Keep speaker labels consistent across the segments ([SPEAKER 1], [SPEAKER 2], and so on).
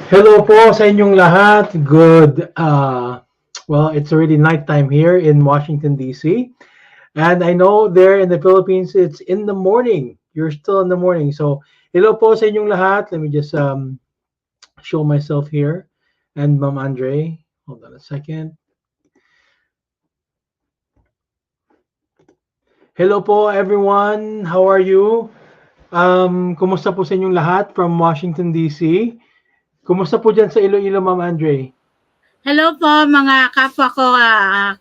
[SPEAKER 1] Hello po sa inyong lahat. Well, it's already nighttime here in Washington, D.C. And I know there in the Philippines, it's in the morning. You're still in the morning. So, hello po sa inyong lahat. Let me just show myself here. And Ma'am Andre, hold on a second. Hello po everyone. How are you? Kumusta po sa inyong lahat from Washington, D.C.? Kumusta po dyan sa Iloilo, Ma'am Andre?
[SPEAKER 2] Hello po mga kapwa ko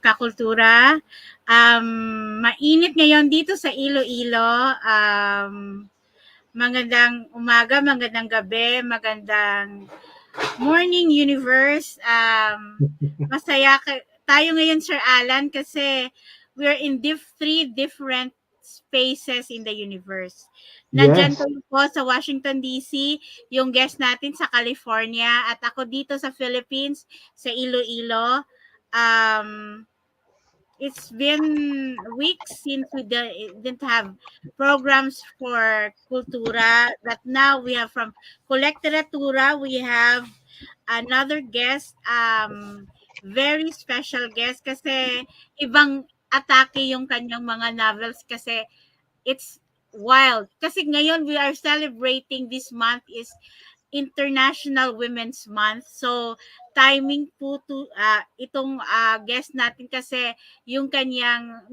[SPEAKER 2] kakultura. Mainit ngayon dito sa Iloilo. Magandang umaga, magandang gabi, magandang morning universe. Masaya tayo ngayon, Sir Alan, kasi we're in three different spaces in the universe. Nandyan
[SPEAKER 1] Yes.
[SPEAKER 2] po sa Washington, D.C., yung guest natin sa California, at ako dito sa Philippines, sa Iloilo. It's been weeks since we didn't have programs for Kultura, but now we have from Kulecteratura, we have another guest, very special guest kasi ibang atake yung kanyang mga novels kasi it's wild. Kasi ngayon we are celebrating this month is International Women's Month. So timing po to itong guest natin kasi yung kanyang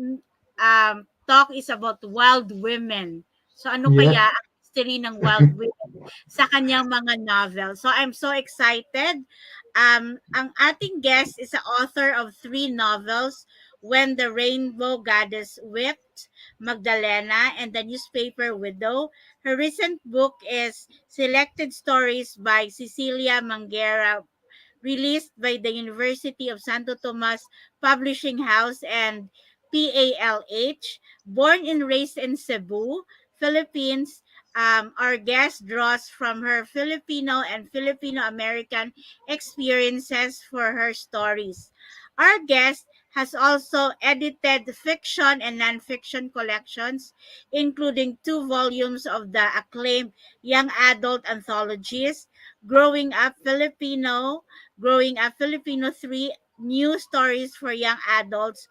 [SPEAKER 2] talk is about wild women. So ano
[SPEAKER 1] Yes.
[SPEAKER 2] kaya ang history ng wild women sa kanyang mga novel. So I'm so excited. Ang ating guest is the author of 3 novels, When the Rainbow Goddess Wept, Magdalena, and the Newspaper Widow. Her recent book is Selected Stories by Cecilia Manguerra, released by the University of Santo Tomas Publishing House and PALH. Born and raised in Cebu, Philippines, our guest draws from her Filipino and Filipino American experiences for her stories. Our guest has also edited fiction and nonfiction collections, including 2 volumes of the acclaimed young adult anthologies, Growing Up Filipino 3 New Stories for Young Adults,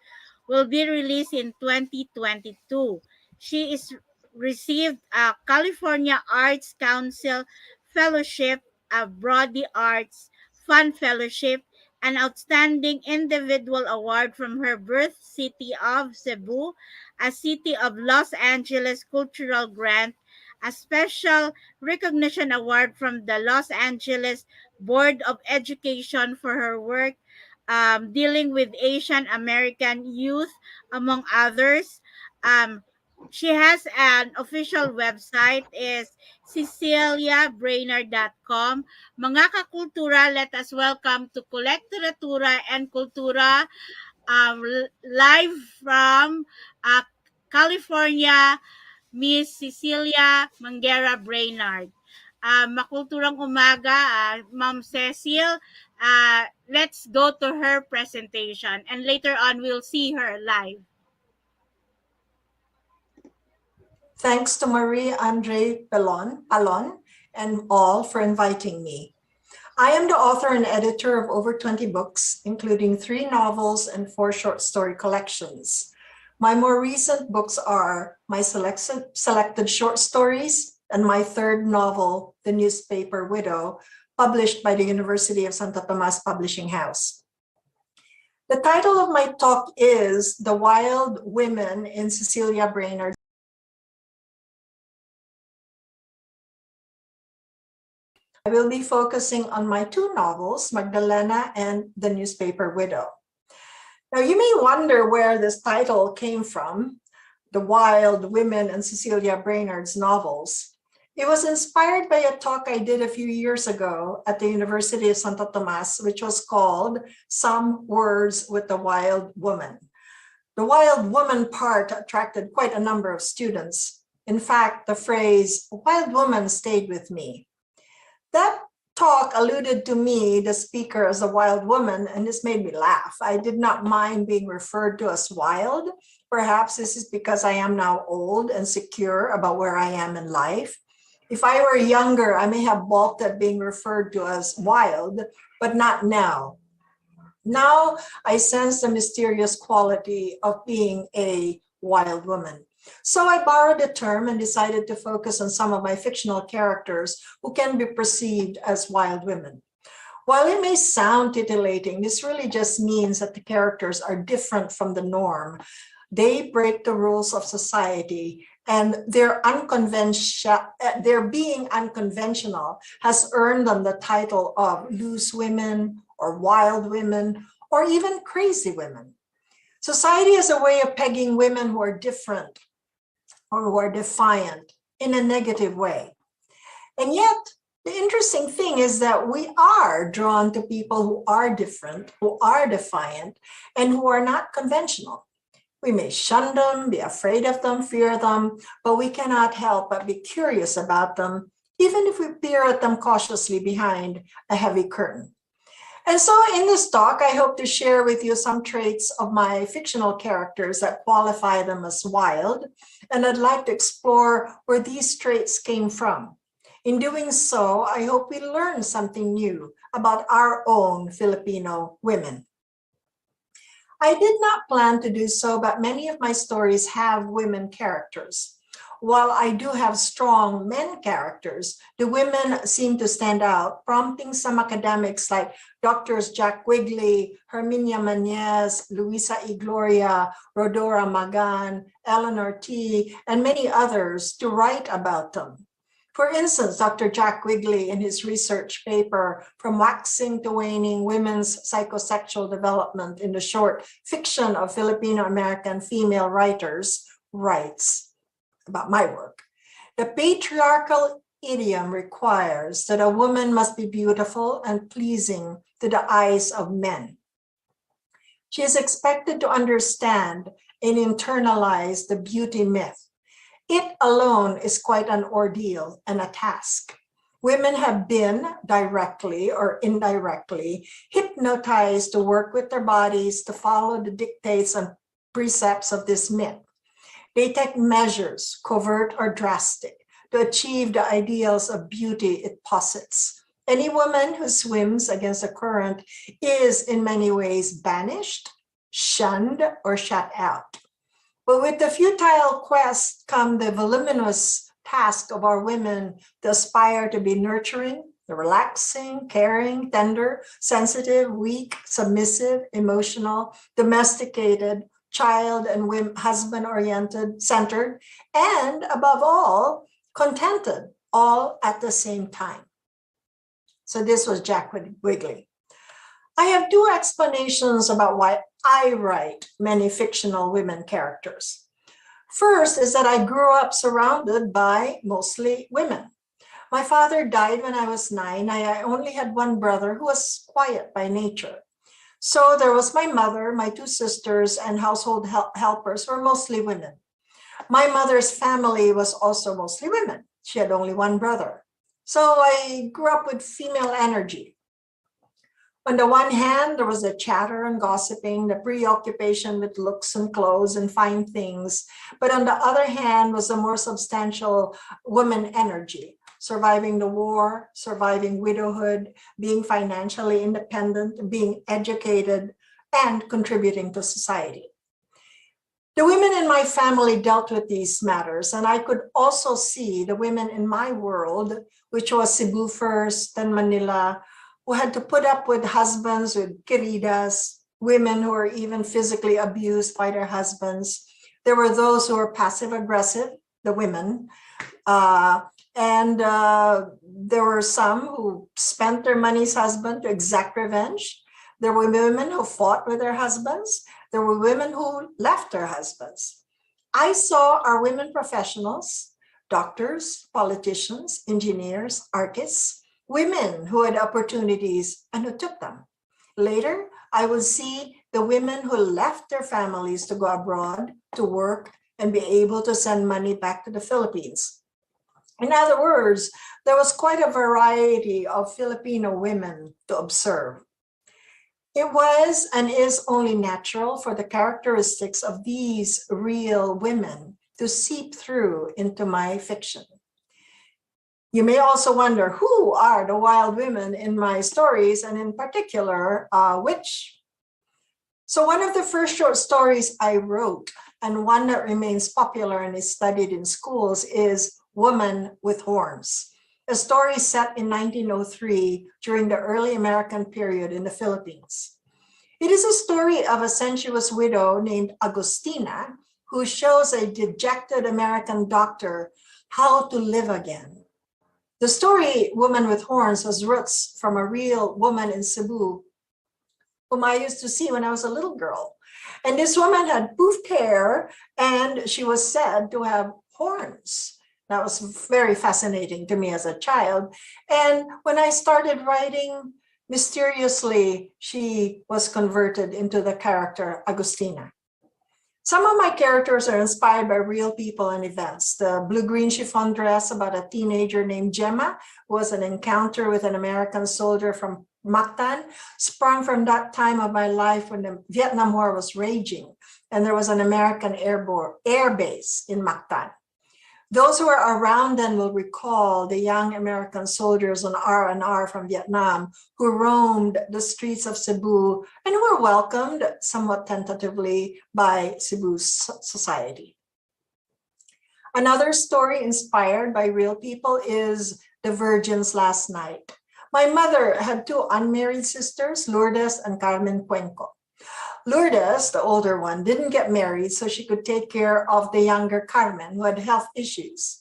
[SPEAKER 2] will be released in 2022. She is received a California Arts Council Fellowship, a Brody Arts Fund Fellowship, an Outstanding Individual Award from her birth city of Cebu, a City of Los Angeles Cultural Grant, a Special Recognition Award from the Los Angeles Board of Education for her work dealing with Asian American youth, among others. Um, she has an official website is ceciliabrainard.com. Mga kakultura, let us welcome to Kulecteratura and Kultura, live from California, Miss Cecilia Manguerra Brainard. Makulturang umaga, Ma'am Cecil. Let's go to her presentation and later on we'll see her live.
[SPEAKER 3] Thanks to Marie-Andre Palon and all for inviting me. I am the author and editor of over 20 books, including 3 novels and 4 short story collections. My more recent books are my selected short stories and my 3rd novel, The Newspaper Widow, published by the University of Santo Tomas Publishing House. The title of my talk is The Wild Women in Cecilia Brainard. I will be focusing on my 2 novels, Magdalena and The Newspaper Widow. Now, you may wonder where this title came from, The Wild Women in Cecilia Brainard's novels. It was inspired by a talk I did a few years ago at the University of Santo Tomas, which was called Some Words with the Wild Woman. The wild woman part attracted quite a number of students. In fact, the phrase wild woman stayed with me. That talk alluded to me, the speaker, as a wild woman, and this made me laugh. I did not mind being referred to as wild. Perhaps this is because I am now old and secure about where I am in life. If I were younger, I may have balked at being referred to as wild, but not now. Now I sense the mysterious quality of being a wild woman. So I borrowed the term and decided to focus on some of my fictional characters who can be perceived as wild women. While it may sound titillating, this really just means that the characters are different from the norm. They break the rules of society, and their being unconventional has earned them the title of loose women or wild women or even crazy women. Society has a way of pegging women who are different or who are defiant in a negative way. And yet, the interesting thing is that we are drawn to people who are different, who are defiant, and who are not conventional. We may shun them, be afraid of them, fear them, but we cannot help but be curious about them, even if we peer at them cautiously behind a heavy curtain. And so in this talk, I hope to share with you some traits of my fictional characters that qualify them as wild, and I'd like to explore where these traits came from. In doing so, I hope we learn something new about our own Filipino women. I did not plan to do so, but many of my stories have women characters. While I do have strong men characters, the women seem to stand out, prompting some academics like Drs. Jack Quigley, Herminia Mañez, Luisa E. Gloria, Rodora Magan, Eleanor T., and many others to write about them. For instance, Dr. Jack Quigley, in his research paper, From Waxing to Waning, Women's Psychosexual Development in the Short Fiction of Filipino American Female Writers, writes about my work. The patriarchal idiom requires that a woman must be beautiful and pleasing to the eyes of men. She is expected to understand and internalize the beauty myth. It alone is quite an ordeal and a task. Women have been, directly or indirectly, hypnotized to work with their bodies to follow the dictates and precepts of this myth. They take measures, covert or drastic, to achieve the ideals of beauty it posits. Any woman who swims against the current is in many ways banished, shunned, or shut out. But with the futile quest come the voluminous task of our women to aspire to be nurturing, relaxing, caring, tender, sensitive, weak, submissive, emotional, domesticated, child and husband-oriented, centered, and above all, contented, all at the same time. So this was Jack Quigley. I have two explanations about why I write many fictional women characters. First is that I grew up surrounded by mostly women. My father died when I was 9. I only had one brother who was quiet by nature. So there was my mother, my 2 sisters, and household helpers were mostly women. My mother's family was also mostly women. She had only one brother. So I grew up with female energy. On the one hand, there was the chatter and gossiping, the preoccupation with looks and clothes and fine things. But on the other hand was a more substantial woman energy, surviving the war, surviving widowhood, being financially independent, being educated, and contributing to society. The women in my family dealt with these matters, and I could also see the women in my world, which was Cebu first, then Manila, who had to put up with husbands, with queridas, women who were even physically abused by their husbands. There were those who were passive-aggressive, the women, and there were some who spent their money's husband to exact revenge. There were women who fought with their husbands. There were women who left their husbands. I saw our women professionals, doctors, politicians, engineers, artists, women who had opportunities and who took them. Later, I would see the women who left their families to go abroad to work and be able to send money back to the Philippines. In other words, there was quite a variety of Filipino women to observe. It was and is only natural for the characteristics of these real women to seep through into my fiction. You may also wonder who are the wild women in my stories, and in particular, which. So one of the first short stories I wrote, and one that remains popular and is studied in schools, is Woman with Horns, a story set in 1903 during the early American period in the Philippines. It is a story of a sensuous widow named Agustina who shows a dejected American doctor how to live again. The story, Woman with Horns, has roots from a real woman in Cebu whom I used to see when I was a little girl. And this woman had poofed hair, and she was said to have horns. That was very fascinating to me as a child. And when I started writing, mysteriously, she was converted into the character Agustina. Some of my characters are inspired by real people and events. The blue-green chiffon dress about a teenager named Gemma was an encounter with an American soldier from Mactan, sprung from that time of my life when the Vietnam War was raging and there was an American air base in Mactan. Those who are around then will recall the young American soldiers on R&R from Vietnam who roamed the streets of Cebu and who were welcomed somewhat tentatively by Cebu's society. Another story inspired by real people is The Virgin's Last Night. My mother had two unmarried sisters, Lourdes and Carmen Cuenco. Lourdes, the older one, didn't get married so she could take care of the younger Carmen, who had health issues.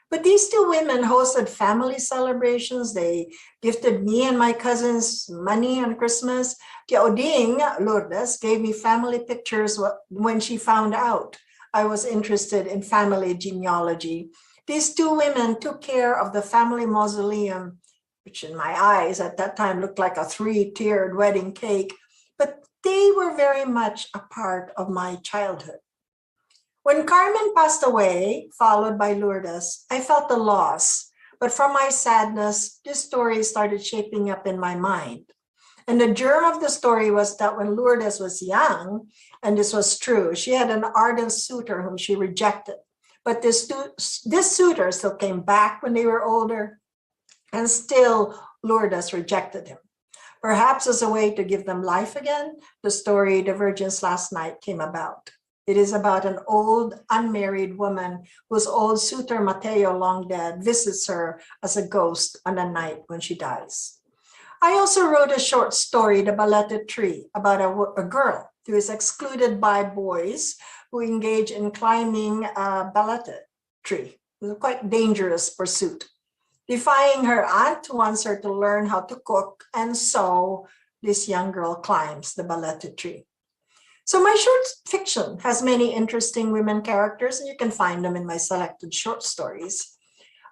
[SPEAKER 3] But these two women hosted family celebrations. They gifted me and my cousins money on Christmas. Tia Oding, Lourdes, gave me family pictures when she found out I was interested in family genealogy. These two women took care of the family mausoleum, which in my eyes at that time looked like a 3-tiered wedding cake, but they were very much a part of my childhood. When Carmen passed away, followed by Lourdes, I felt the loss, but from my sadness, this story started shaping up in my mind. And the germ of the story was that when Lourdes was young, and this was true, she had an ardent suitor whom she rejected. But this suitor still came back when they were older, and still Lourdes rejected him. Perhaps as a way to give them life again, the story The Virgin's Last Night came about. It is about an old unmarried woman whose old suitor Mateo, long dead, visits her as a ghost on a night when she dies. I also wrote a short story, The Balete Tree, about a girl who is excluded by boys who engage in climbing a balete tree. It's a quite dangerous pursuit. Defying her aunt who wants her to learn how to cook, and so this young girl climbs the balete tree. So my short fiction has many interesting women characters, and you can find them in my selected short stories.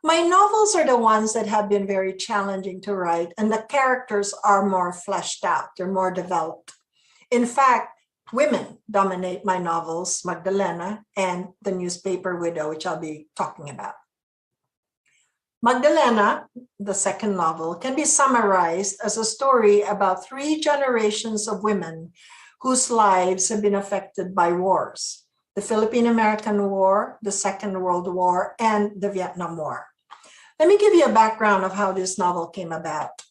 [SPEAKER 3] My novels are the ones that have been very challenging to write, and the characters are more fleshed out, they're more developed. In fact, women dominate my novels, Magdalena and The Newspaper Widow, which I'll be talking about. Magdalena, the second novel, can be summarized as a story about 3 generations of women whose lives have been affected by wars: the Filipino-American War, the Second World War, and the Vietnam War. Let me give you a background of how this novel came about.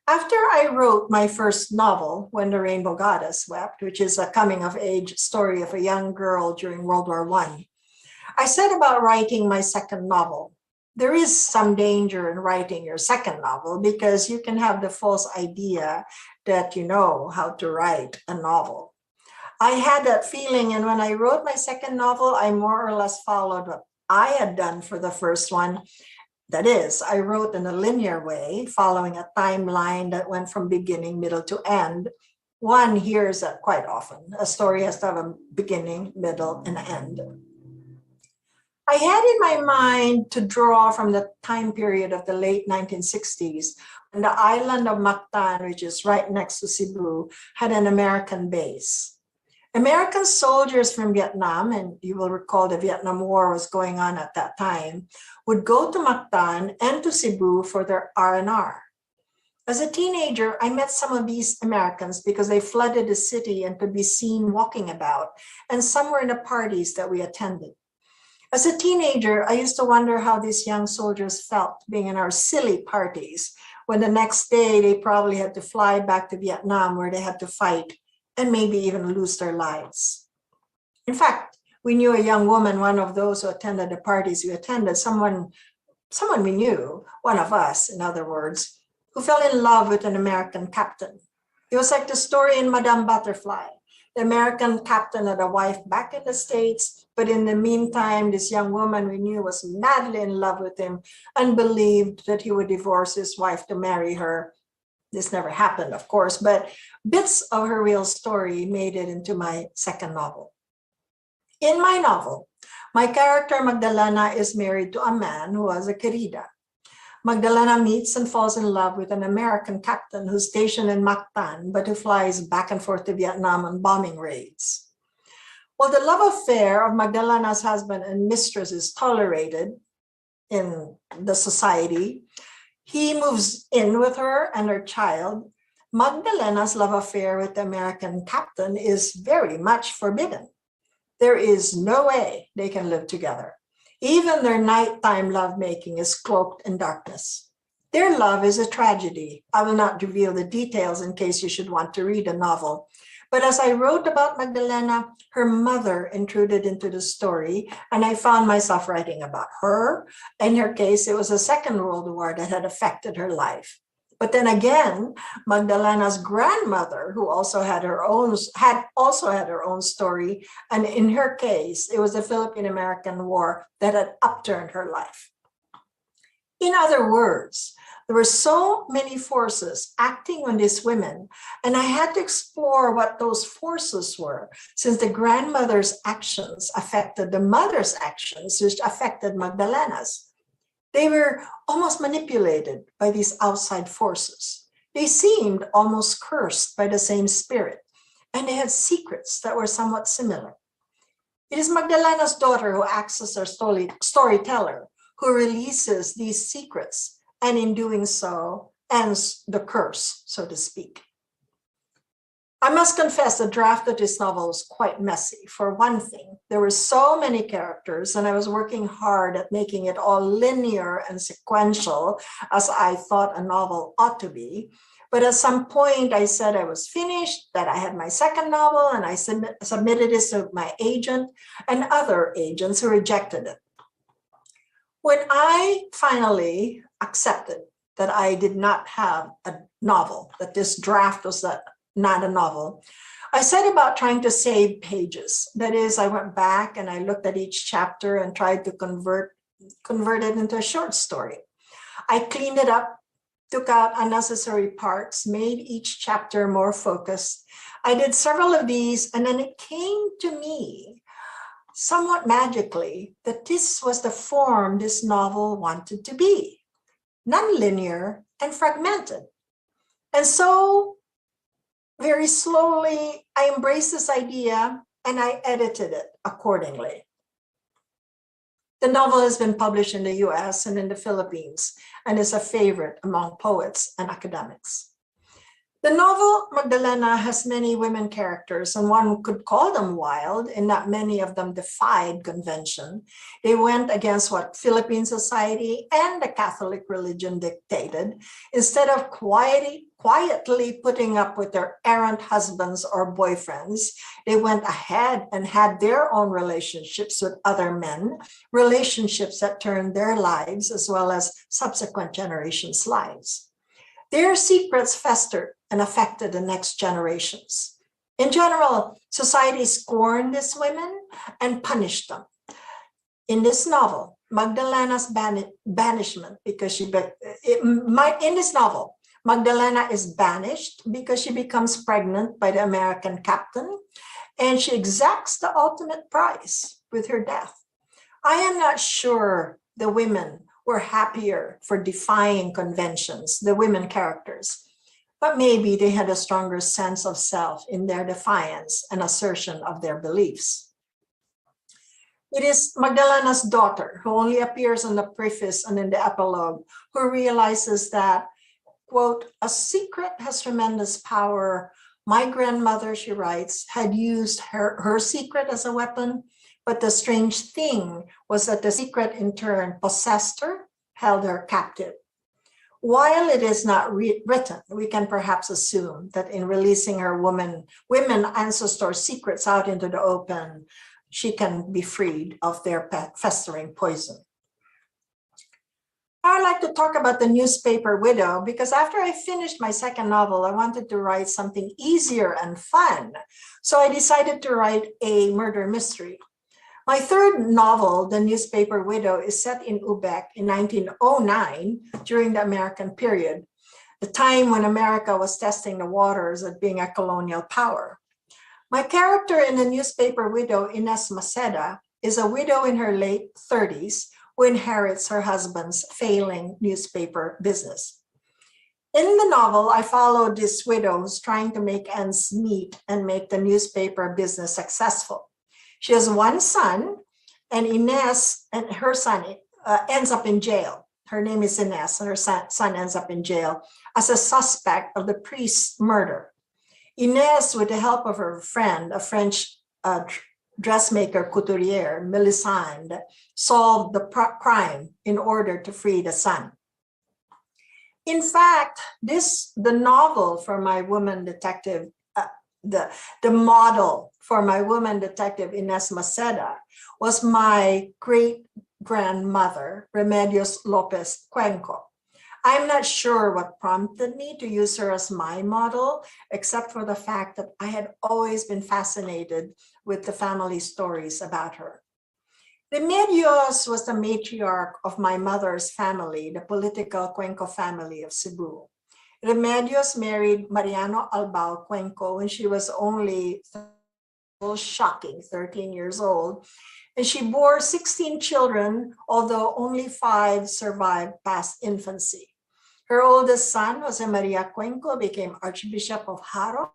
[SPEAKER 3] After I wrote my first novel, When the Rainbow Goddess Wept, which is a coming-of-age story of a young girl during World War I set about writing my second novel. There is some danger in writing your second novel because you can have the false idea that you know how to write a novel. I had that feeling, and when I wrote my second novel, I more or less followed what I had done for the first one. That is, I wrote in a linear way, following a timeline that went from beginning, middle to end. One hears that quite often. A story has to have a beginning, middle, and end. I had in my mind to draw from the time period of the late 1960s when the island of Mactan, which is right next to Cebu, had an American base. American soldiers from Vietnam, and you will recall the Vietnam War was going on at that time, would go to Mactan and to Cebu for their R&R. As a teenager, I met some of these Americans because they flooded the city and could be seen walking about, and some were in the parties that we attended. As a teenager, I used to wonder how these young soldiers felt being in our silly parties when the next day they probably had to fly back to Vietnam where they had to fight and maybe even lose their lives. In fact, we knew a young woman, one of those who attended the parties we attended, someone we knew, one of us, in other words, who fell in love with an American captain. It was like the story in Madame Butterfly. The American captain had a wife back in the States, but in the meantime, this young woman we knew was madly in love with him and believed that he would divorce his wife to marry her. This never happened, of course, but bits of her real story made it into my second novel. In my novel, my character Magdalena is married to a man who was a querida. Magdalena meets and falls in love with an American captain who's stationed in Mactan, but who flies back and forth to Vietnam on bombing raids. While the love affair of Magdalena's husband and mistress is tolerated in the society, he moves in with her and her child. Magdalena's love affair with the American captain is very much forbidden. There is no way they can live together. Even their nighttime lovemaking is cloaked in darkness. Their love is a tragedy. I will not reveal the details in case you should want to read the novel. But as I wrote about Magdalena, her mother intruded into the story, and I found myself writing about her. In her case, it was the Second World War that had affected her life. But then again, Magdalena's grandmother, who also had her own story, and in her case, it was the Philippine-American War that had upturned her life. In other words, there were so many forces acting on these women, and I had to explore what those forces were, since the grandmother's actions affected the mother's actions, which affected Magdalena's. They were almost manipulated by these outside forces. They seemed almost cursed by the same spirit, and they had secrets that were somewhat similar. It is Magdalena's daughter who acts as our storyteller, who releases these secrets, and in doing so, ends the curse, so to speak. I must confess the draft of this novel was quite messy. For one thing, there were so many characters, and I was working hard at making it all linear and sequential as I thought a novel ought to be. But at some point, I said I was finished, that I had my second novel, and I submitted it to my agent and other agents who rejected it. When I finally accepted that I did not have a novel, that this draft was not a novel, I set about trying to save pages. That is, I went back and I looked at each chapter and tried to convert it into a short story. I cleaned it up, took out unnecessary parts, made each chapter more focused. I did several of these, and then it came to me somewhat magically that this was the form this novel wanted to be, nonlinear and fragmented. And so very slowly, I embraced this idea and I edited it accordingly. The novel has been published in the US and in the Philippines and is a favorite among poets and academics. The novel Magdalena has many women characters, and one could call them wild in that many of them defied convention. They went against what Philippine society and the Catholic religion dictated. Instead of quietly putting up with their errant husbands or boyfriends, they went ahead and had their own relationships with other men, relationships that turned their lives as well as subsequent generations' lives. Their secrets festered and affected the next generations. In general, society scorned these women and punished them. In this novel, Magdalena's banishment, because in this novel, Magdalena is banished because she becomes pregnant by the American captain, and she exacts the ultimate price with her death. I am not sure the women were happier for defying conventions, the women characters, but maybe they had a stronger sense of self in their defiance and assertion of their beliefs. It is Magdalena's daughter, who only appears in the preface and in the epilogue, who realizes that, quote, "A secret has tremendous power. My grandmother," she writes, "had used her secret as a weapon, But the strange thing was that the secret in turn possessed her, held her captive. While it is not written, we can perhaps assume that in releasing her women ancestor secrets out into the open, she can be freed of their festering poison. I'd like to talk about the newspaper widow because after I finished my second novel, I wanted to write something easier and fun. So I decided to write a murder mystery. My third novel, The Newspaper Widow, is set in Quebec in 1909 during the American period, the time when America was testing the waters at being a colonial power. My character in The Newspaper Widow, Ines Maceda, is a widow in her late 30s who inherits her husband's failing newspaper business. In the novel, I followed these widows trying to make ends meet and make the newspaper business successful. She has one son, and Ines and her son ends up in jail. Her name is Ines, and her son ends up in jail as a suspect of the priest's murder. Ines, with the help of her friend, a French dressmaker couturier, Melisande, solved the crime in order to free the son. In fact, the novel for my woman detective, the model for my woman detective Ines Maceda was my great-grandmother, Remedios Lopez Cuenco. I'm not sure what prompted me to use her as my model, except for the fact that I had always been fascinated with the family stories about her. Remedios was the matriarch of my mother's family, the political Cuenco family of Cebu. Remedios married Mariano Albao Cuenco when she was only shocking 13 years old, and she bore 16 children, although only 5 survived past infancy. Her oldest son, Jose Maria Cuenco, became Archbishop of Haro.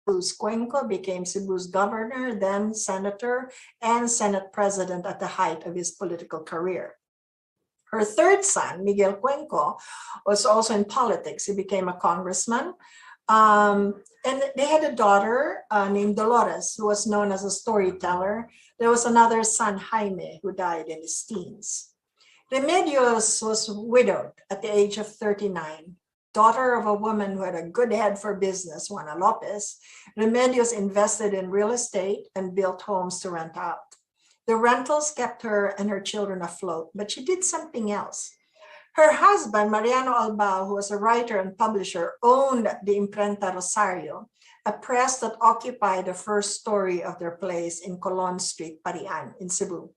[SPEAKER 3] Cuenco became Cebu's governor, then senator, and Senate president at the height of his political career. Her third son, Miguel Cuenco, was also in politics. He became a congressman. And they had a daughter named Dolores, who was known as a storyteller. There was another son, Jaime, who died in his teens. Remedios was widowed at the age of 39. Daughter of a woman who had a good head for business, Juana Lopez, Remedios invested in real estate and built homes to rent out. The rentals kept her and her children afloat, but she did something else. Her husband, Mariano Albao, who was a writer and publisher, owned the Imprenta Rosario, a press that occupied the first story of their place in Colon Street, Parian, in Cebu.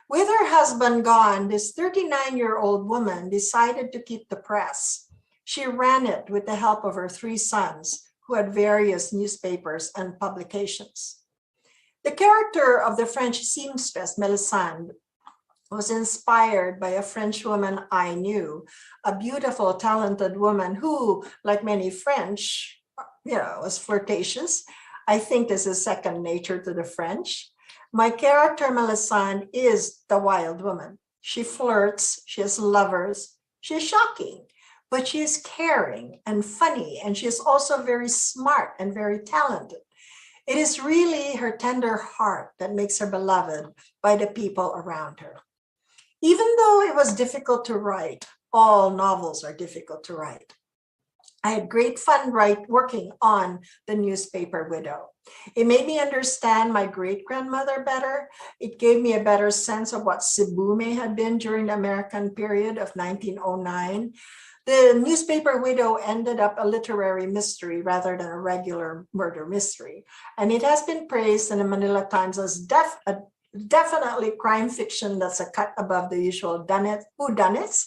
[SPEAKER 3] With her husband gone, this 39-year-old woman decided to keep the press. She ran it with the help of her 3 sons, who had various newspapers and publications. The character of the French seamstress, Melisande, was inspired by a French woman I knew, a beautiful, talented woman who, like many French, was flirtatious. I think this is second nature to the French. My character, Melisande, is the wild woman. She flirts, she has lovers, she's shocking, but she is caring and funny, and she is also very smart and very talented. It is really her tender heart that makes her beloved by the people around her. Even though it was difficult to write, all novels are difficult to write. I had great fun working on The Newspaper Widow. It made me understand my great-grandmother better. It gave me a better sense of what Cebu may have been during the American period of 1909. The Newspaper Widow ended up a literary mystery rather than a regular murder mystery. And it has been praised in the Manila Times as definitely crime fiction that's a cut above the usual whodunits.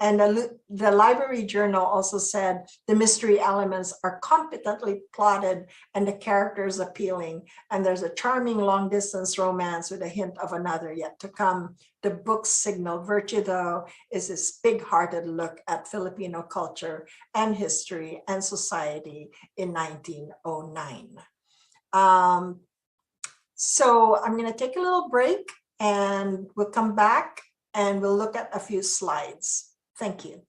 [SPEAKER 3] And the Library Journal also said the mystery elements are competently plotted and the characters appealing. And there's a charming long-distance romance with a hint of another yet to come. The book's signal virtue, though, is this big-hearted look at Filipino culture and history and society in 1909. So I'm going to take a little break and we'll come back and we'll look at a few slides. Thank you.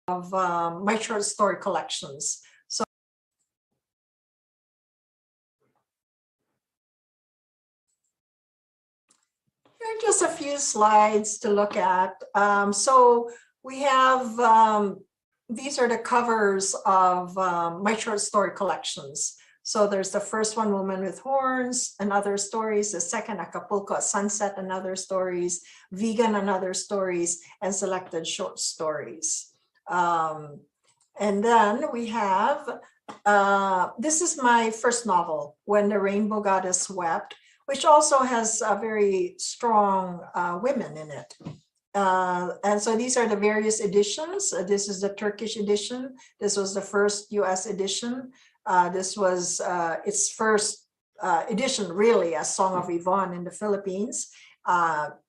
[SPEAKER 3] my short story collections. So here are just a few slides to look at. So we have, these are the covers of my short story collections. So there's the first one, Woman with Horns and Other Stories, the second, Acapulco at Sunset and Other Stories, Vegan and Other Stories, and Selected Short Stories. And then we have, this is my first novel, When the Rainbow Goddess Wept, which also has very strong women in it. And so these are the various editions. This is the Turkish edition. This was the first US edition. This was its first edition, really, as Song of Yvonne in the Philippines.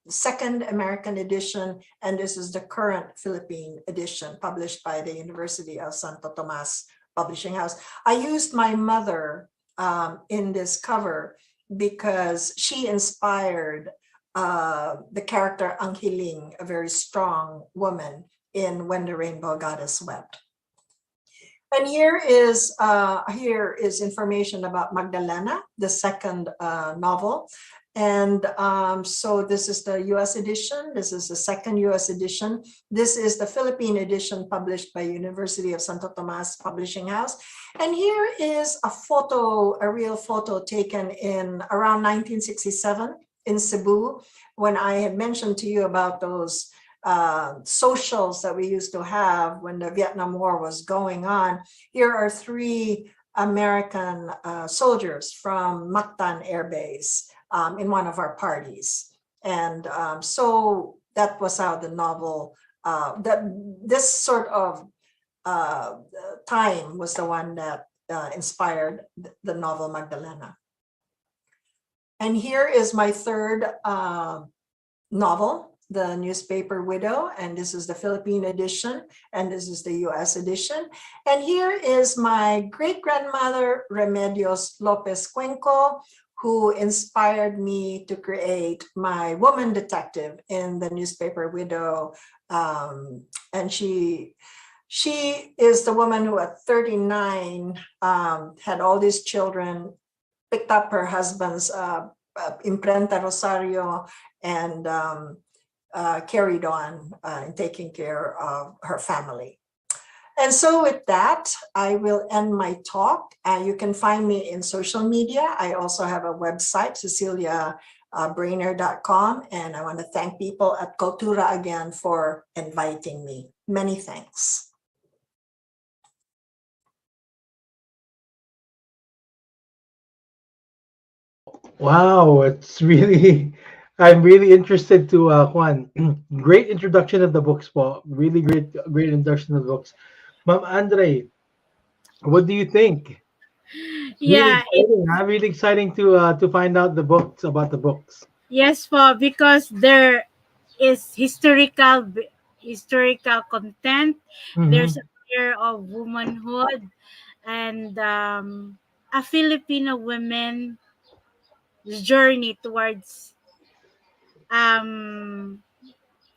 [SPEAKER 3] Second American edition, and this is the current Philippine edition published by the University of Santo Tomas Publishing House. I used my mother in this cover because she inspired the character Anghiling, a very strong woman, in When the Rainbow Goddess Wept. And here is information about Magdalena, the second novel. And so this is the US edition. This is the second US edition. This is the Philippine edition published by University of Santo Tomas Publishing House. And here is a photo, a real photo taken in around 1967 in Cebu, when I had mentioned to you about those socials that we used to have when the Vietnam War was going on. Here are three American soldiers from Mactan Air Base in one of our parties. And so that was how the novel, this sort of time was the one that inspired the novel Magdalena. And here is my third novel, The Newspaper Widow, and this is the Philippine edition, and this is the US edition. And here is my great-grandmother, Remedios Lopez Cuenco, who inspired me to create my woman detective in The Newspaper Widow. And she is the woman who at 39 had all these children, picked up her husband's imprenta Rosario, and carried on in taking care of her family. And so with that, I will end my talk. You can find me in social media. I also have a website, ceciliabrainard.com. And I want to thank people at Cultura again for inviting me. Many thanks.
[SPEAKER 1] Wow, it's really, I'm really interested to Juan. Great introduction of the books, po. Really great introduction of the books. Ma'am Andre, what do you think? It's really
[SPEAKER 2] Yeah,
[SPEAKER 1] exciting. Huh? Really exciting to find out the books about the books.
[SPEAKER 2] yes po, because there is historical content. There's
[SPEAKER 1] Mm-hmm.
[SPEAKER 2] a fear of womanhood, and a Filipino woman's journey towards um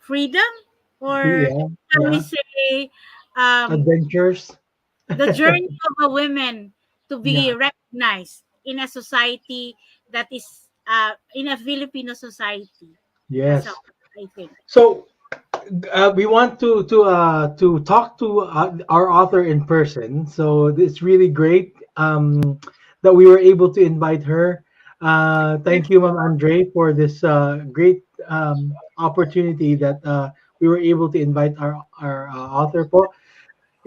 [SPEAKER 2] freedom, or
[SPEAKER 1] Yeah,
[SPEAKER 2] shall we
[SPEAKER 1] yeah.
[SPEAKER 2] say um
[SPEAKER 1] Adventures.
[SPEAKER 2] the journey of a woman to be
[SPEAKER 1] Yeah.
[SPEAKER 2] recognized in a society that is in a Filipino society. That's how
[SPEAKER 1] Yes.
[SPEAKER 2] I think.
[SPEAKER 1] So we want to talk to our author in person. So it's really great that we were able to invite her.
[SPEAKER 2] Yes,
[SPEAKER 1] Thank you, Ma'am Andre, for this great opportunity that we were able to invite our author. Po.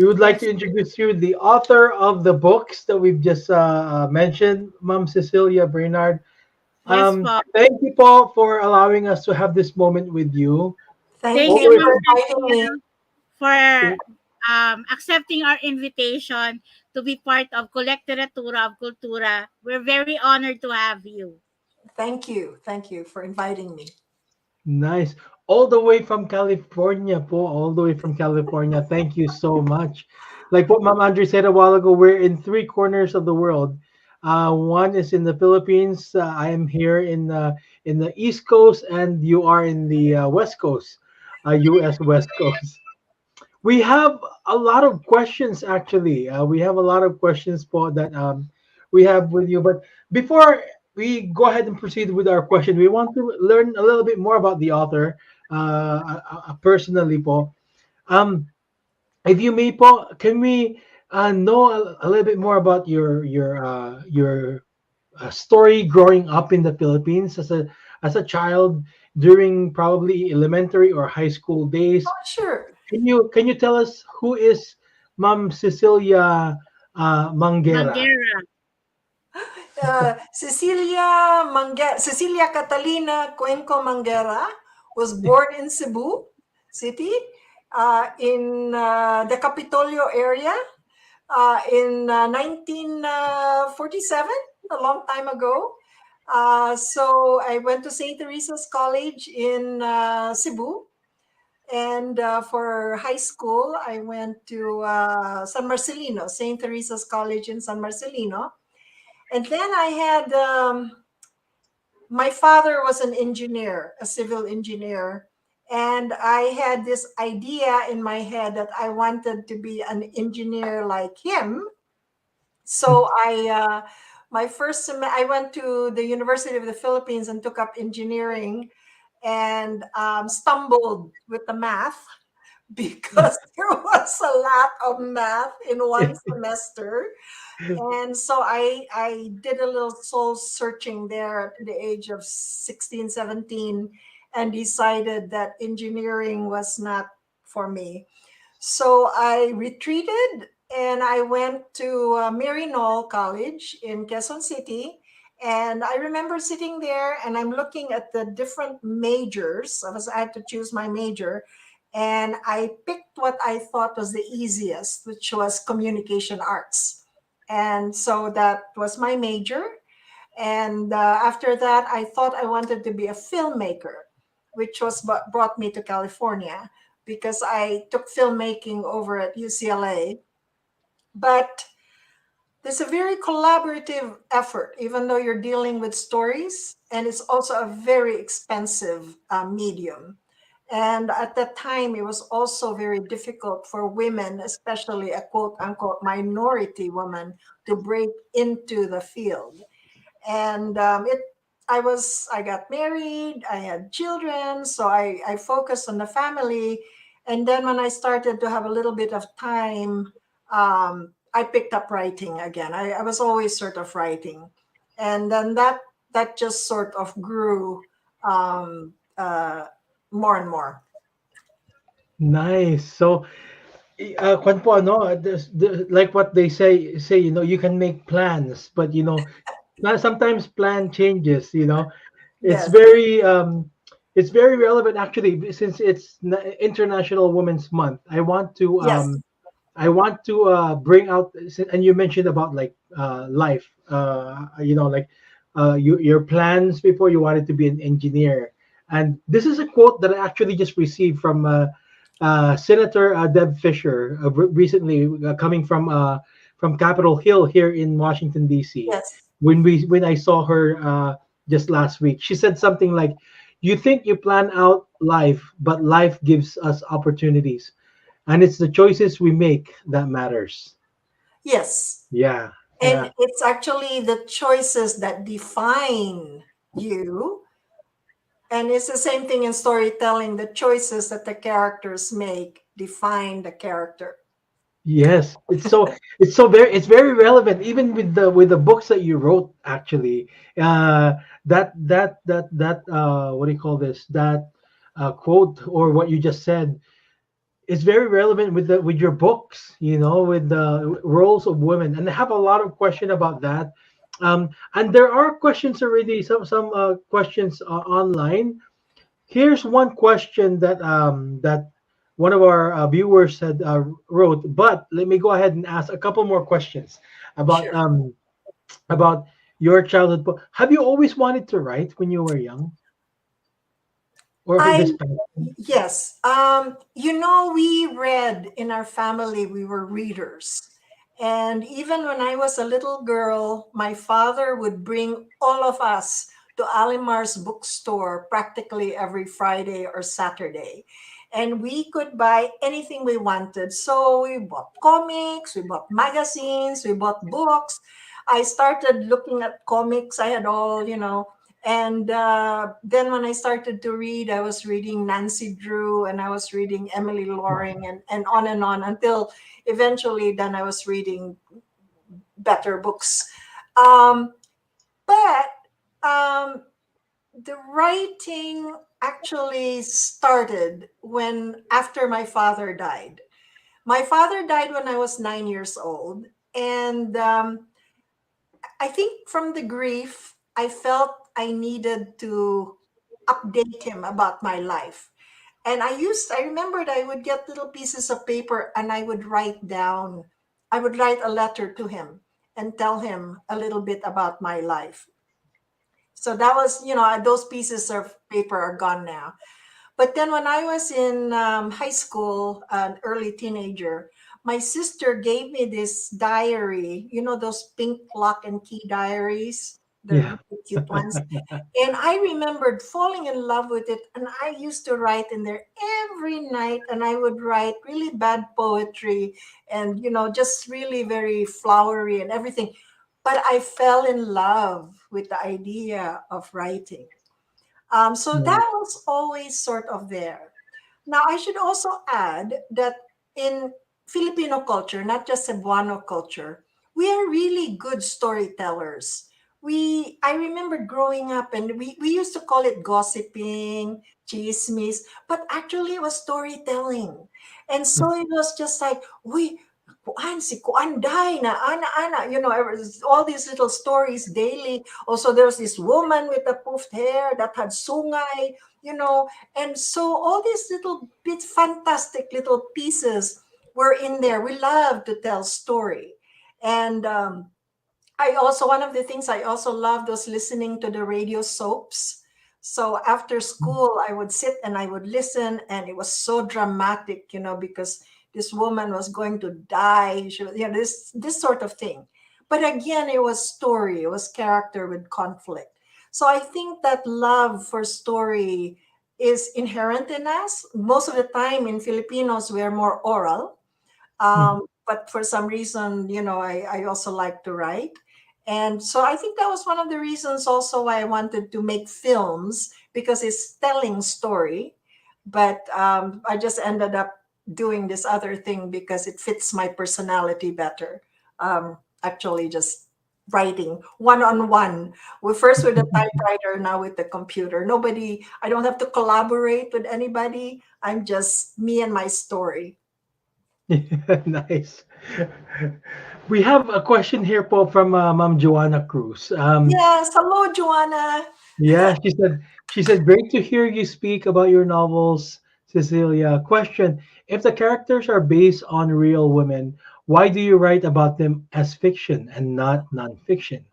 [SPEAKER 1] We would like
[SPEAKER 2] yes,
[SPEAKER 1] to introduce you the author of the books that we've just mentioned, Ma'am Cecilia Brainard.
[SPEAKER 2] yes po.
[SPEAKER 1] Thank you, Paul, for allowing us to have this moment with you.
[SPEAKER 3] Thank
[SPEAKER 2] Thank
[SPEAKER 1] All
[SPEAKER 2] you,
[SPEAKER 1] the
[SPEAKER 3] you
[SPEAKER 1] way
[SPEAKER 3] for
[SPEAKER 2] Ma'am
[SPEAKER 3] inviting me.
[SPEAKER 2] Cecilia, for accepting our invitation to be part of Kulecteratura of Cultura. We're very honored to have you.
[SPEAKER 3] Thank you. Thank you for inviting me.
[SPEAKER 1] Nice. All the way from California, po. All the way from California. Thank you so much. Like what Ma'am Andre said a while ago, we're in three corners of the world. One is in the Philippines. I am here in the East Coast, and you are in the West Coast, U.S. West Coast. we have a lot of questions actually. We have a lot of questions po that we have with you. But before we go ahead and proceed with our question, we want to learn a little bit more about the author personally po. Um, if you may po, can we know a little bit more about your story growing up in the Philippines as a child during probably elementary or high school days?
[SPEAKER 3] Sure.
[SPEAKER 1] Can you tell us who is Ma'am Cecilia Manguerra?
[SPEAKER 2] Manguera.
[SPEAKER 3] Cecilia Catalina Cuenco Manguera was born in Cebu City, in the Capitolio area, in 1947, a long time ago. So I went to St. Teresa's College in Cebu. And for high school, I went to San Marcelino, St. Teresa's College in San Marcelino. And then I had, my father was an engineer, a civil engineer. And I had this idea in my head that I wanted to be an engineer like him. So my first semester, I went to the University of the Philippines and took up engineering, and stumbled with the math because there was a lot of math in one semester. And so I did a little soul searching there at the age of 16, 17, and decided that engineering was not for me. So I retreated and I went to Maryknoll College in Quezon City. And I remember sitting there and I'm looking at the different majors. I had to choose my major. And I picked what I thought was the easiest, which was communication arts. And so that was my major. And after that, I thought I wanted to be a filmmaker, which was what brought me to California, because I took filmmaking over at UCLA. But there's a very collaborative effort, even though you're dealing with stories, and it's also a very expensive medium. And at that time, it was also very difficult for women, especially a quote unquote minority woman, to break into the field. And I got married, I had children, so I focused on the family. And then when I started to have a little bit of time, I picked up writing again. I was always sort of writing. And then that just sort of grew, more and more.
[SPEAKER 1] Nice. So, kwan po, ano, like what they say, you can make plans, but sometimes plan changes. It's
[SPEAKER 3] Yes,
[SPEAKER 1] very it's very relevant actually since it's International Women's Month.
[SPEAKER 3] yes,
[SPEAKER 1] I want to bring out, and you mentioned about like life, like your plans before you wanted to be an engineer. And this is a quote that I actually just received from Senator Deb Fisher recently, coming from Capitol Hill here in Washington D.C.
[SPEAKER 3] yes.
[SPEAKER 1] When I saw her just last week, she said something like, "You think you plan out life, but life gives us opportunities, and it's the choices we make that matters."
[SPEAKER 3] Yes.
[SPEAKER 1] Yeah, yeah,
[SPEAKER 3] And it's actually the choices that define you. And it's the same thing in storytelling. The choices that the characters make define the character.
[SPEAKER 1] yes. It's very relevant even with the books that you wrote actually. Uh, that what do you call this? That quote or what you just said is very relevant with your books, with the roles of women. And I have a lot of question about that. And there are questions already, some questions online. Here's one question that one of our viewers had wrote, but let me go ahead and ask a couple more questions about
[SPEAKER 3] Sure.
[SPEAKER 1] um about your childhood book. Have you always wanted to write when you were young, or
[SPEAKER 3] I
[SPEAKER 1] this past?
[SPEAKER 3] Yes. We read in our family, we were readers. And even when I was a little girl, my father would bring all of us to Alimar's bookstore practically every Friday or Saturday. and we could buy anything we wanted. So we bought comics, we bought magazines, we bought books. I started looking at comics. I had all, and then when I started to read, I was reading Nancy Drew, and I was reading Emily Loring, and on until eventually then I was reading better books. But um, the writing actually started when after my father died. My father died when I was 9 years old. And I think from the grief, I felt I needed to update him about my life. And I remembered I would get little pieces of paper and I would write a letter to him and tell him a little bit about my life. So that was, those pieces of paper are gone now. But then when I was in high school, an early teenager, my sister gave me this diary, those pink lock and key diaries, the
[SPEAKER 1] Yeah.
[SPEAKER 3] really cute ones. And I remembered falling in love with it. And I used to write in there every night. And I would write really bad poetry and, just really very flowery and everything. But I fell in love with the idea of writing. So
[SPEAKER 1] Yeah.
[SPEAKER 3] that was always sort of there. Now, I should also add that in Filipino culture, not just Cebuano culture, we are really good storytellers. I remember growing up and we used to call it gossiping, chismis, but actually it was storytelling. And so it was just like, we, kuan si kuanday na ana, it was all these little stories daily. Also, there's this woman with the poofed hair that had sungay, and so all these little bit fantastic little pieces were in there. We love to tell story. And I also, one of the things I also loved was listening to the radio soaps. So after school, I would sit and I would listen, and it was so dramatic, because this woman was going to die. She, this sort of thing. But again, it was story, it was character with conflict. So I think that love for story is inherent in us. Most of the time in Filipinos, we're more oral. But for some reason, I also like to write. And so I think that was one of the reasons also why I wanted to make films, because it's telling story. But I just ended up doing this other thing because it fits my personality better. Actually, just writing one on one. We first with the typewriter, now with the computer. I don't have to collaborate with anybody. I'm just me and my story.
[SPEAKER 1] Nice. We have a question here po from Ma'am Joanna Cruz.
[SPEAKER 3] Yes, hello, Joanna.
[SPEAKER 1] Yeah, she said, great to hear you speak about your novels, Cecilia. Question: if the characters are based on real women, why do you write about them as fiction and not nonfiction?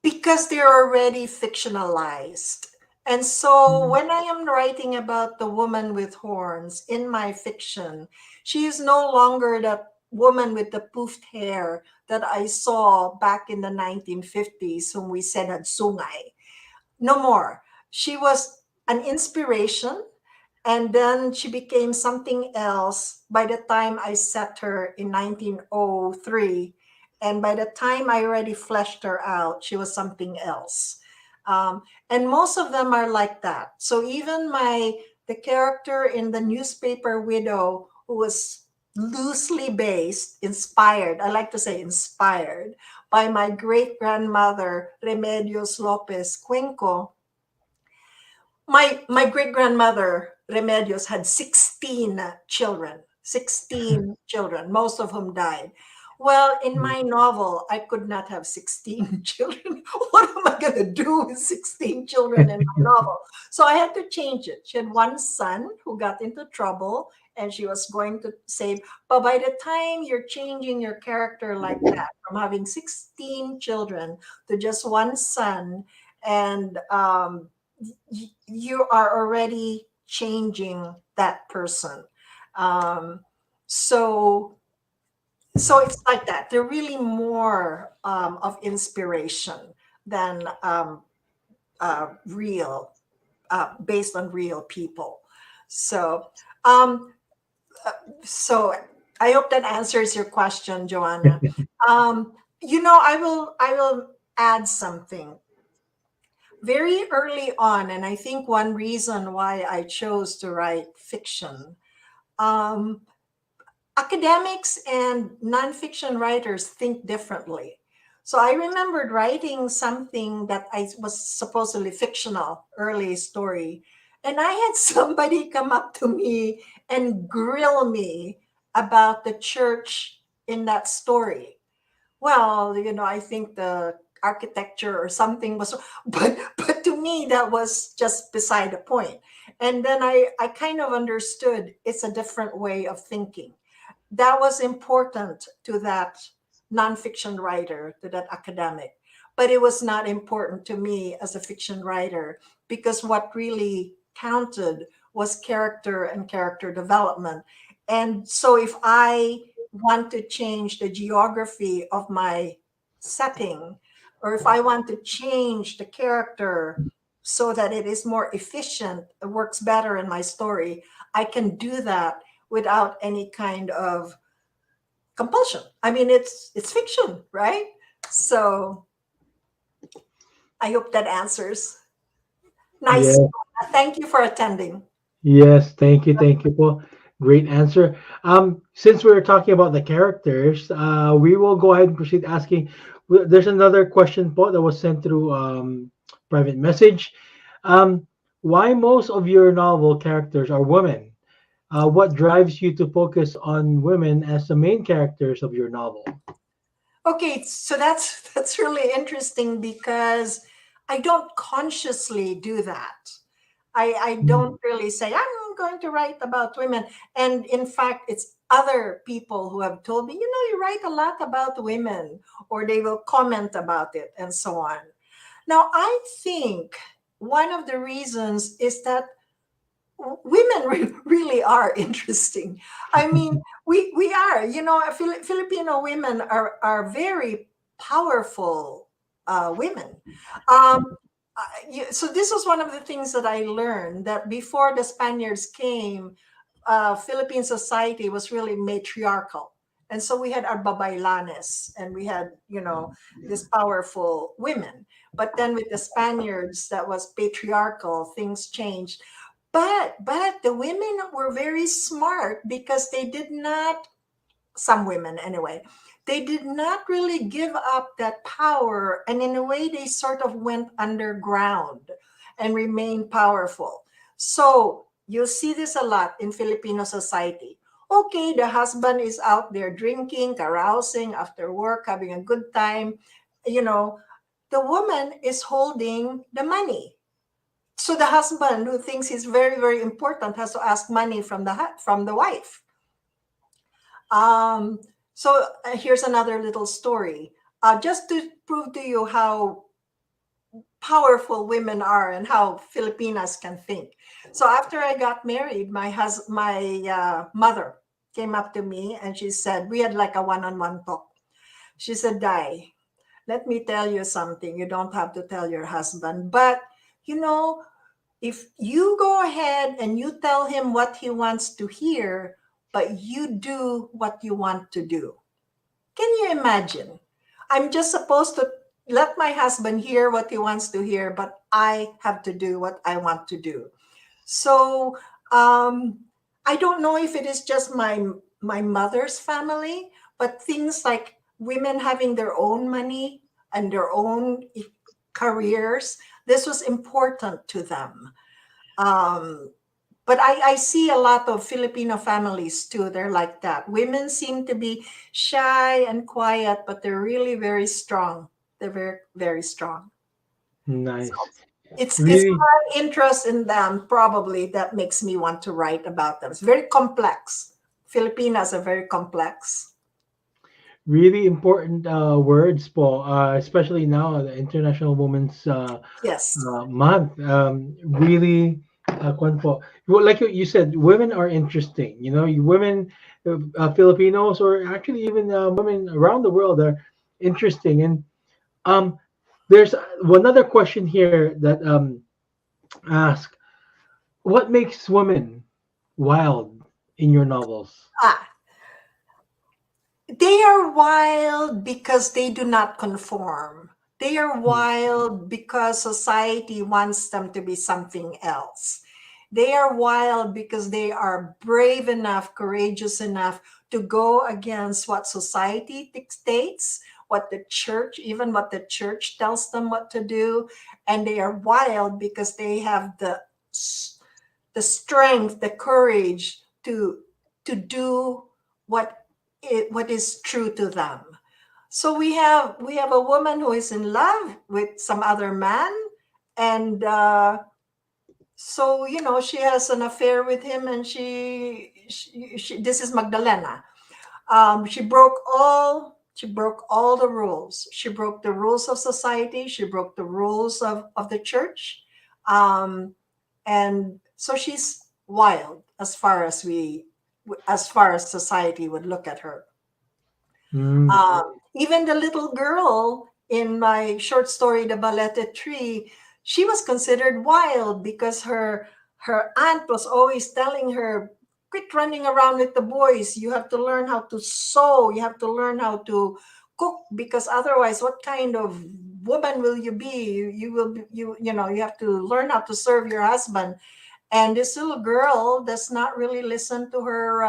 [SPEAKER 3] Because they're already fictionalized. And so when I am writing about the woman with horns in my fiction, she is no longer that woman with the poofed hair that I saw back in the 1950s, whom we said had sungay. No more. She was an inspiration, and then she became something else by the time I set her in 1903. And by the time I already fleshed her out, she was something else. And most of them are like that. So even the character in the newspaper widow, who was loosely based, inspired, I like to say inspired, by my great grandmother, Remedios Lopez Cuenco. My great grandmother Remedios had 16 children, 16 children, most of whom died. Well, in my novel, I could not have 16 children. What am I going to do with 16 children in my novel? So I had to change it. She had one son who got into trouble, and she was going to save. But by the time you're changing your character like that, from having 16 children to just one son, and you are already changing that person. Um, so it's like that. They're really more of inspiration than real, based on real people. So, um, so I hope that answers your question, Joanna. Um, I will add something very early on, and I think one reason why I chose to write fiction. Um, Academics and nonfiction writers think differently. So I remembered writing something that I was supposedly fictional, early story, and I had somebody come up to me and grill me about the church in that story. Well, I think the architecture or something was, but to me that was just beside the point. And then I kind of understood it's a different way of thinking that was important to that nonfiction writer, to that academic. But it was not important to me as a fiction writer because what really counted was character and character development. And so if I want to change the geography of my setting, or if I want to change the character so that it is more efficient, it works better in my story, I can do that without any kind of compulsion. I mean, it's fiction, right? So I hope that answers. Nice.
[SPEAKER 1] Yes,
[SPEAKER 3] Thank you for attending.
[SPEAKER 1] yes. Thank you, Paul. Great answer. Since we're talking about the characters, we will go ahead and proceed asking. There's another question, Paul, that was sent through private message. Um, why most of your novel characters are women? What drives you to focus on women as the main characters of your novel?
[SPEAKER 3] Okay, so that's really interesting because I don't consciously do that. I don't really say I'm going to write about women. And in fact, it's other people who have told me, you write a lot about women, or they will comment about it and so on. Now, I think one of the reasons is that women really are interesting. I mean, we are, Filipino women are very powerful women. Um, so this was one of the things that I learned, that before the Spaniards came, Philippine society was really matriarchal. And so we had our babaylanes and we had, these powerful women. But then with the Spaniards, that was patriarchal, things changed. But the women were very smart because they did not, some women anyway, they did not really give up that power, and in a way they sort of went underground and remained powerful. So you'll see this a lot in Filipino society. Okay, the husband is out there drinking, carousing after work, having a good time. You know, the woman is holding the money. So the husband, who thinks he's very, very important, has to ask money from the wife. Um, so here's another little story, just to prove to you how powerful women are and how Filipinas can think. So after I got married, my mother came up to me and she said, we had like a one-on-one talk. She said, Dai, let me tell you something. You don't have to tell your husband, but you know, if you go ahead and you tell him what he wants to hear, but you do what you want to do. Can you imagine? I'm just supposed to let my husband hear what he wants to hear, but I have to do what I want to do. So I don't know if it is just my mother's family, but things like women having their own money and their own careers, this was important to them. Um, but I see a lot of Filipino families too. They're like that. Women seem to be shy and quiet, but they're really very strong. They're very, very strong. So
[SPEAKER 1] Nice.
[SPEAKER 3] it's
[SPEAKER 1] Really,
[SPEAKER 3] my interest in them probably that makes me want to write about them. It's very complex. Filipinas are very complex.
[SPEAKER 1] really important words, Paul. Especially now, the International Women's
[SPEAKER 3] Yes.
[SPEAKER 1] month. Really, kwan po. Well, like you said, women are interesting. Women, Filipinos, or actually even women around the world are interesting. And um, there's one other question here that ask, what makes women? wild in your novels?
[SPEAKER 3] Ah, they are wild because they do not conform. They are
[SPEAKER 1] Hmm.
[SPEAKER 3] wild because society wants them to be something else. They are wild because they are brave enough, courageous enough to go against what society dictates, what the church, even what the church tells them what to do. And they are wild because they have the strength, the courage to do what what is true to them. So we have a woman who is in love with some other man, and so she has an affair with him, and she this is Magdalena. She broke all the rules. She broke the rules of society. She broke the rules of the church. Um, and so she's wild as far as society would look at her.
[SPEAKER 1] Hmm.
[SPEAKER 3] Even the little girl in my short story, The Balete Tree, she was considered wild because her aunt was always telling her, quit running around with the boys. You have to learn how to sew. You have to learn how to cook, because otherwise, what kind of woman will you be? You will be, you have to learn how to serve your husband. And this little girl does not really listen to her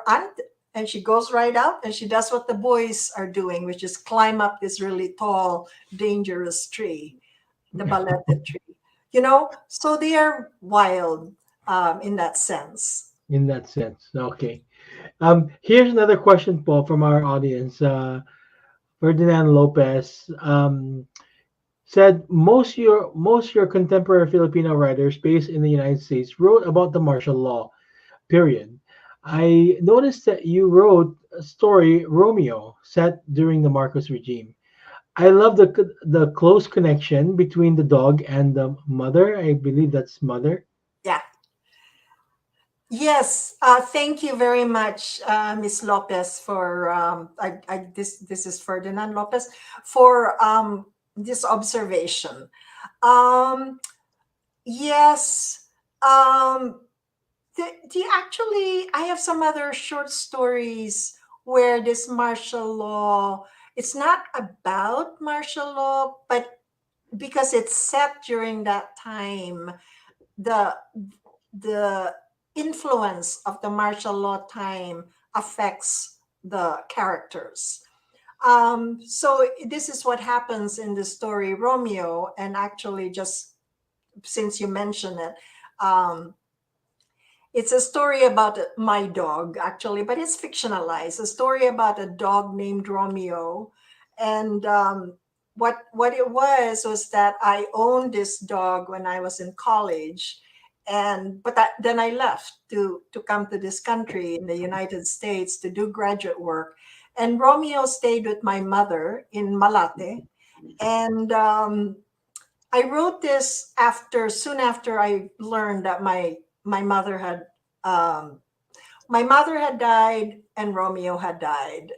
[SPEAKER 3] aunt, and she goes right out and she does what the boys are doing, which is climb up this really tall, dangerous tree, the balete tree. So they are wild, in that sense.
[SPEAKER 1] In that sense. Okay. Here's another question, Paul, from our audience. Ferdinand Lopez said most your contemporary Filipino writers based in the United States wrote about the martial law. Period. I noticed that you wrote a story, Romeo, set during the Marcos regime. I love the close connection between the dog and the mother. I believe that's mother.
[SPEAKER 3] Yeah. Yes. Thank you very much, Miss Lopez, for this is Ferdinand Lopez, for this observation. Um, yes. Actually, I have some other short stories where this martial law, it's not about martial law, but because it's set during that time, the the influence of the martial law time affects the characters. So this is what happens in the story Romeo, and actually, just since you mention it, um, it's a story about my dog, actually, but it's fictionalized. A story about a dog named Romeo, and what it was that I owned this dog when I was in college, and then I left to come to this country in the United States to do graduate work, and Romeo stayed with my mother in Malate, and I wrote this soon after I learned that my mother had um, my mother had died and Romeo had died,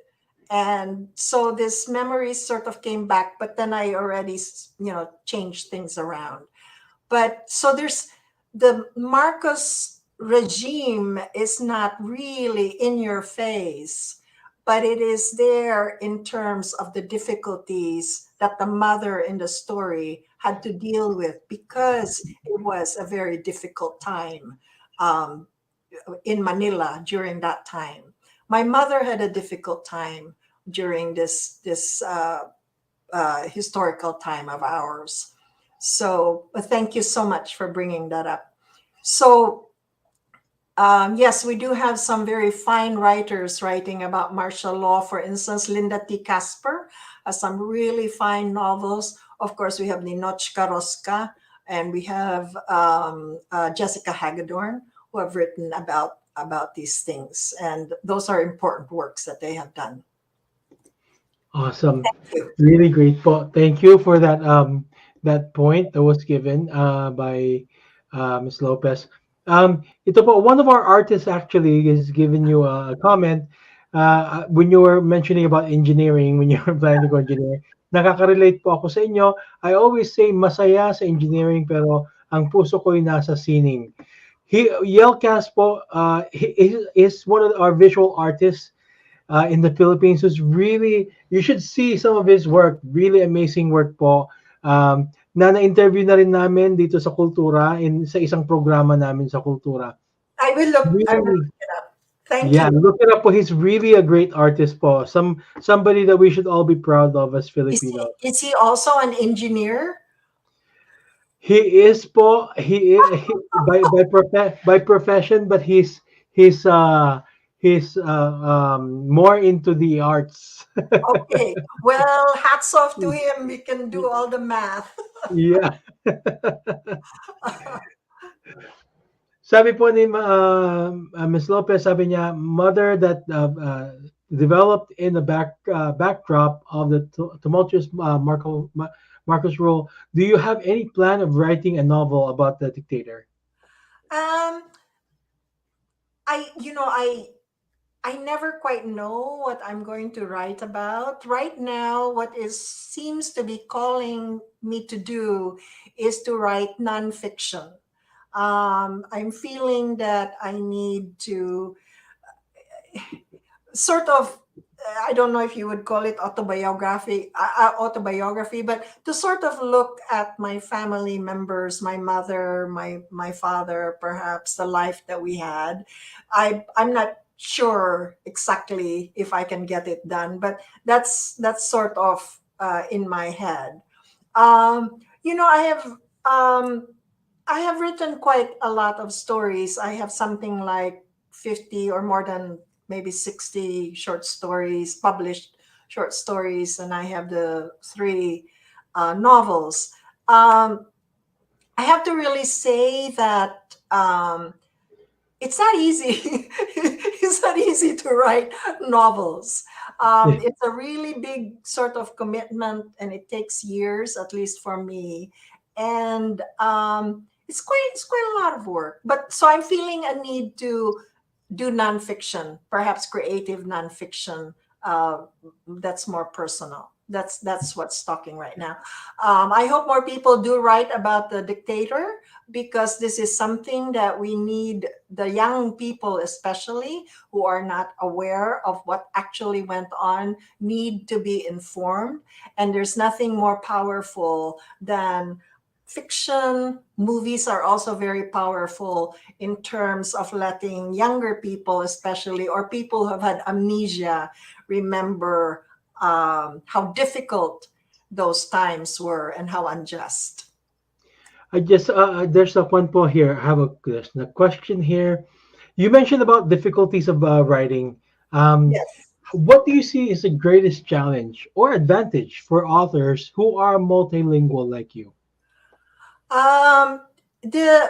[SPEAKER 3] and so this memory sort of came back. But then I already changed things around. But so there's the Marcos regime is not really in your face, but it is there in terms of the difficulties that the mother in the story had to deal with, because it was a very difficult time um, in Manila during that time. My mother had a difficult time during this historical time of ours. So thank you so much for bringing that up. So yes, we do have some very fine writers writing about martial law. For instance, Linda T. Casper has some really fine novels. Of course, we have Ninochka Rosca, and we have Jessica Hagedorn, who have written about these things. And those are important works that they have done.
[SPEAKER 1] Awesome.
[SPEAKER 3] Thank you.
[SPEAKER 1] Really great, Paul. Thank you for that point that was given by Ms. Lopez. Ito po, one of our artists actually is giving you a comment when you were mentioning about engineering, when you were planning to go engineering. Nakaka-relate po ako sa inyo. I always say masaya sa engineering pero ang puso ko ay nasa sining. Yelcast po, he is one of our visual artists in the Philippines who's really, you should see some of his work, really amazing work po. Na-interview na rin namin dito sa Kultura, sa isang programa namin sa Kultura.
[SPEAKER 3] I will
[SPEAKER 1] Really,
[SPEAKER 3] look it up. Thank
[SPEAKER 1] yeah,
[SPEAKER 3] you.
[SPEAKER 1] look it up po. He's really a great artist po. Somebody that we should all be proud of as Filipinos.
[SPEAKER 3] Is he also an engineer?
[SPEAKER 1] He is po. By profession, but he's more into the arts.
[SPEAKER 3] Okay. Well, hats off to him. We can do all the math.
[SPEAKER 1] Yeah. Sabi po ni Ms. Lopez, sabi niya, mother that developed in the backdrop of the tumultuous Marcos rule. Do you have any plan of writing a novel about the dictator?
[SPEAKER 3] Um, I never quite know what I'm going to write about. Right now, what is seems to be calling me to do is to write nonfiction. I'm feeling that I need to sort of, I don't know if you would call it autobiography, but to sort of look at my family members, my mother, my father, perhaps the life that we had. I'm not sure exactly if I can get it done, but that's sort of in my head. You know, I have written quite a lot of stories. I have something like 50 or more than maybe 60 short stories, published short stories, and I have the three novels. I have to really say that it's not easy. It's not easy to write novels. It's a really big sort of commitment, and it takes years, at least for me. And it's quite a lot of work. But so I'm feeling a need to do nonfiction, perhaps creative nonfiction. That's more personal. That's what's talking right now. I hope more people do write about the dictator, because this is something that we need, the young people especially who are not aware of what actually went on need to be informed. And there's nothing more powerful than fiction. Movies are also very powerful in terms of letting younger people, especially, or people who have had amnesia, remember how difficult those times were and how unjust.
[SPEAKER 1] I just there's a one point here. I have there's a question here. You mentioned about difficulties of writing. Um,
[SPEAKER 3] Yes.
[SPEAKER 1] what do you see is the greatest challenge or advantage for authors who are multilingual like you?
[SPEAKER 3] Um, the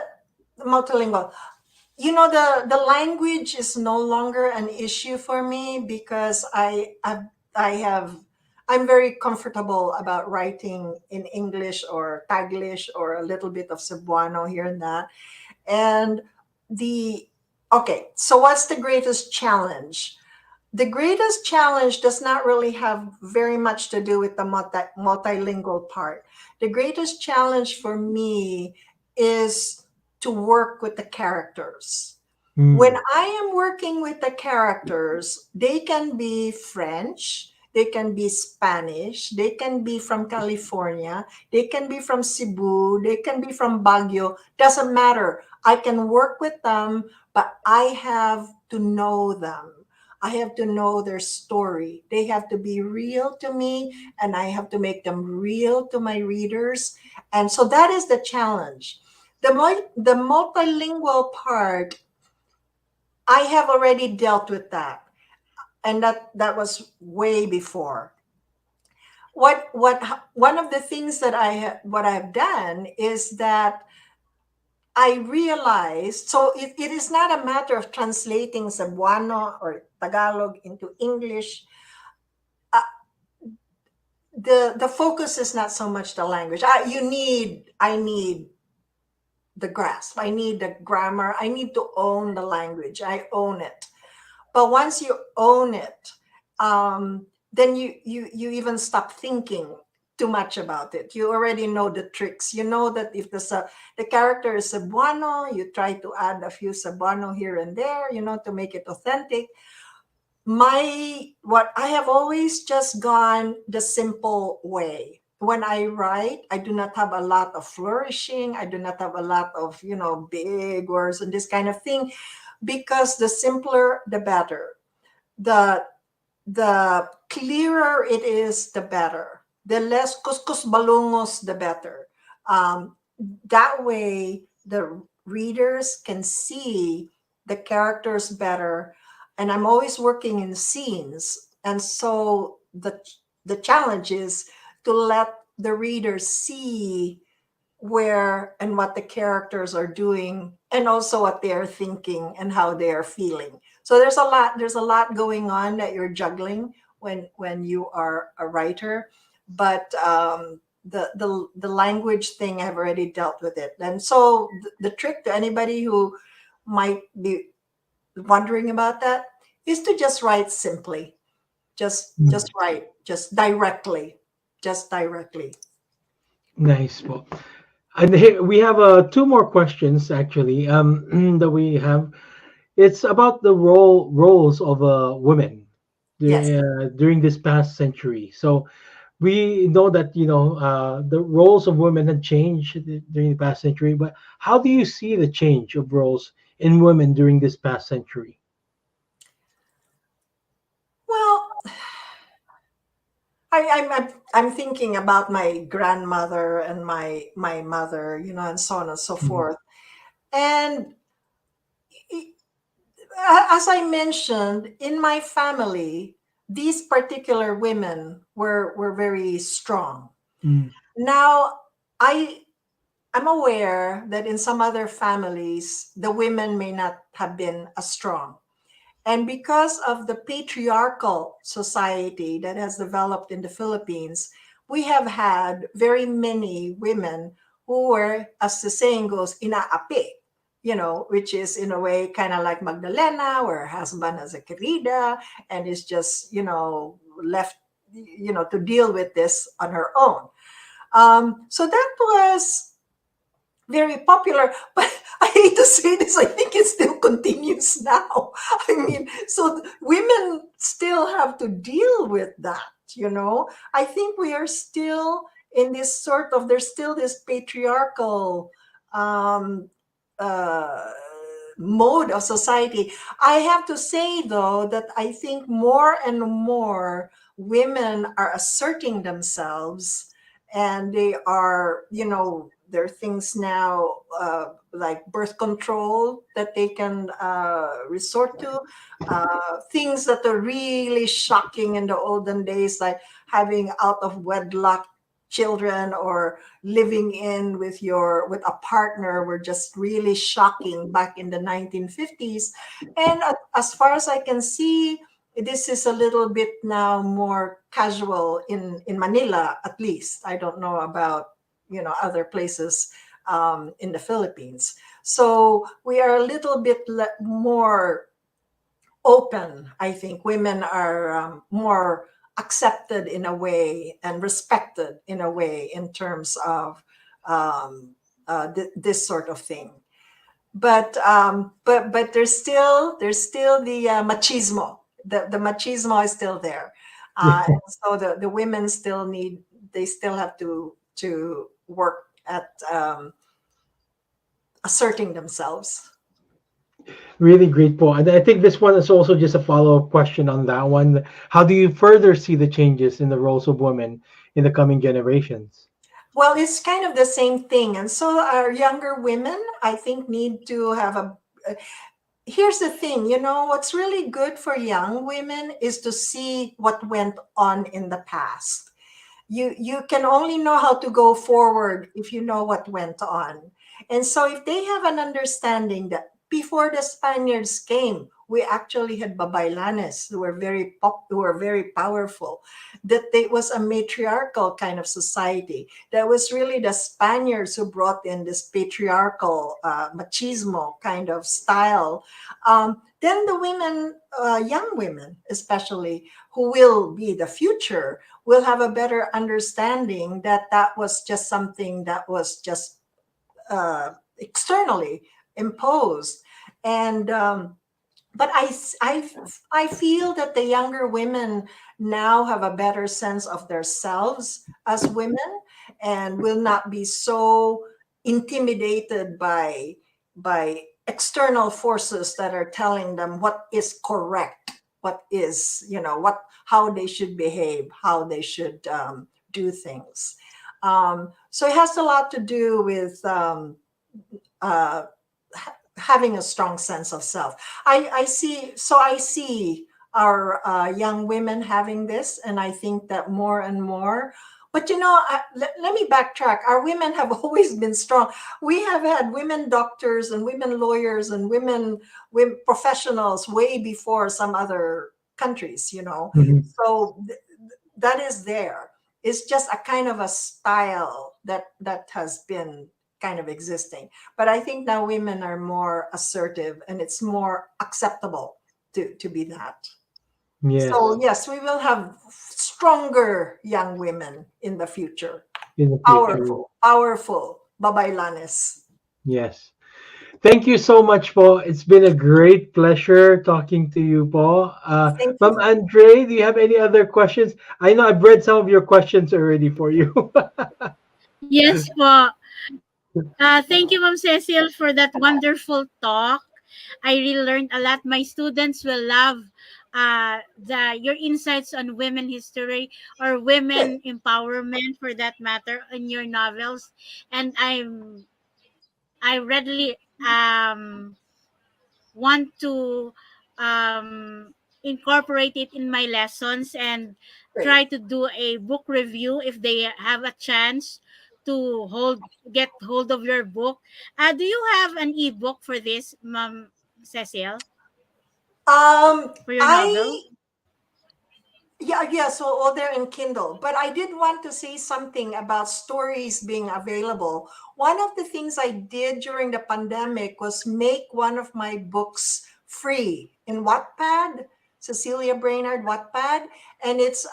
[SPEAKER 3] multilingual. You know, the language is no longer an issue for me, because I have I'm very comfortable about writing in English or Taglish or a little bit of Cebuano here and that. And the okay, so what's the greatest challenge? The greatest challenge does not really have very much to do with the multilingual part. The greatest challenge for me is to work with the characters. When
[SPEAKER 1] Hmm.
[SPEAKER 3] I am working with the characters, they can be French, they can be Spanish, they can be from California, they can be from Cebu, they can be from Baguio. Doesn't matter. I can work with them, but I have to know them. I have to know their story. They have to be real to me, and I have to make them real to my readers. And so that is the challenge. The multilingual part, I have already dealt with that, and that was way before. What One of the things that what I've done is that I realized, so it is not a matter of translating Cebuano or Tagalog into English. Uh, the focus is not so much the language. I need the grasp. I need the grammar. I need to own the language. I own it. But once you own it, then you even stop thinking. too much about it. You already know the tricks. You know that if the character is Cebuano, you try to add a few Cebuano here and there, to make it authentic. What I have always just gone the simple way. When I write, I do not have a lot of flourishing. I do not have a lot of, big words and this kind of thing, because the simpler, the better. The clearer it is, the better. The less kuskus balungos, the better. That way, the readers can see the characters better. And I'm always working in scenes. And so the challenge is to let the readers see where and what the characters are doing, and also what they're thinking and how they're feeling. So there's a lot going on that you're juggling when you are a writer. But the language thing, I've already dealt with it. And so the trick to anybody who might be wondering about that is to just write simply. Just write, just directly.
[SPEAKER 1] Nice po. And we have two more questions actually that we have. It's about the roles of women
[SPEAKER 3] Yes.
[SPEAKER 1] during this past century. So we know that the roles of women had changed during the past century. But how do you see the change of roles in women during this past century?
[SPEAKER 3] Well, I'm thinking about my grandmother and my mother, and so on and so
[SPEAKER 1] Mhm.
[SPEAKER 3] forth. And as I mentioned, in my family, these particular women were very strong.
[SPEAKER 1] Mm.
[SPEAKER 3] Now, I'm aware that in some other families, the women may not have been as strong. And because of the patriarchal society that has developed in the Philippines, we have had very many women who were, as the saying goes, inaapi, which is in a way kind of like Magdalena, where her husband has a querida and is just, left, to deal with this on her own. So that was very popular, but I hate to say this, I think it still continues now. I mean, so women still have to deal with that. I think we are still in this there's still this patriarchal um, uh, mode of society. I have to say, though, that I think more and more women are asserting themselves, and they are, there are things now like birth control that they can resort to, things that are really shocking in the olden days, like having out of wedlock children or living in with a partner, were just really shocking back in the 1950s. And as far as I can see, this is a little bit now more casual in Manila, at least. I don't know about other places in the Philippines. So we are a little bit more open. I think women are more accepted in a way and respected in a way in terms of this sort of thing. But there's still the machismo. The machismo is still there, and so the women they still have to work at asserting themselves.
[SPEAKER 1] Really great point. And I think this one is also just a follow-up question on that one. How do you further see the changes in the roles of women in the coming generations?
[SPEAKER 3] Well, it's kind of the same thing, and so our younger women, I think, need to have here's the thing, what's really good for young women is to see what went on in the past. You can only know how to go forward if you know what went on. And so if they have an understanding that before the Spaniards came, we actually had babaylanes who were who were very powerful. That it was a matriarchal kind of society. That was really the Spaniards who brought in this patriarchal machismo kind of style. Then the women, young women especially, who will be the future, will have a better understanding that that was just something that was just externally imposed. And but I feel that the younger women now have a better sense of themselves as women, and will not be so intimidated by external forces that are telling them what is correct, what is, what, how they should behave, how they should do things. So it has a lot to do with uh, having a strong sense of self. I see our young women having this, and I think that more and more. But let me backtrack. Our women have always been strong. We have had women doctors and women lawyers and women professionals way before some other countries.
[SPEAKER 1] Mhm.
[SPEAKER 3] So that is there. It's just a kind of a style that has been kind of existing. But I think now women are more assertive, and it's more acceptable to be that.
[SPEAKER 1] Yes,
[SPEAKER 3] So yes, we will have stronger young women in the future.
[SPEAKER 1] in the future.
[SPEAKER 3] Powerful babaylanes.
[SPEAKER 1] Yes. Thank you so much, Paul. It's been a great pleasure talking to you, Paul.
[SPEAKER 3] Thank
[SPEAKER 1] Ma'am
[SPEAKER 3] you.
[SPEAKER 1] Andre, do you have any other questions? I know I've read some of your questions already for you.
[SPEAKER 2] Yes po. Thank you, Ma'am Cecil, for that wonderful talk. I really learned a lot. My students will love the your insights on women history or
[SPEAKER 3] Good.
[SPEAKER 2] women empowerment, for that matter, in your novels. And I readily want to incorporate it in my lessons and
[SPEAKER 3] Great.
[SPEAKER 2] try to do a book review if they have a chance to get hold of your book. Do you have an ebook for this, Ma'am Cecil,
[SPEAKER 3] Um,
[SPEAKER 2] for your novel?
[SPEAKER 3] I yeah. So all there in Kindle. But I did want to say something about stories being available. One of the things I did during the pandemic was make one of my books free in Wattpad, Cecilia Brainard Wattpad, and it's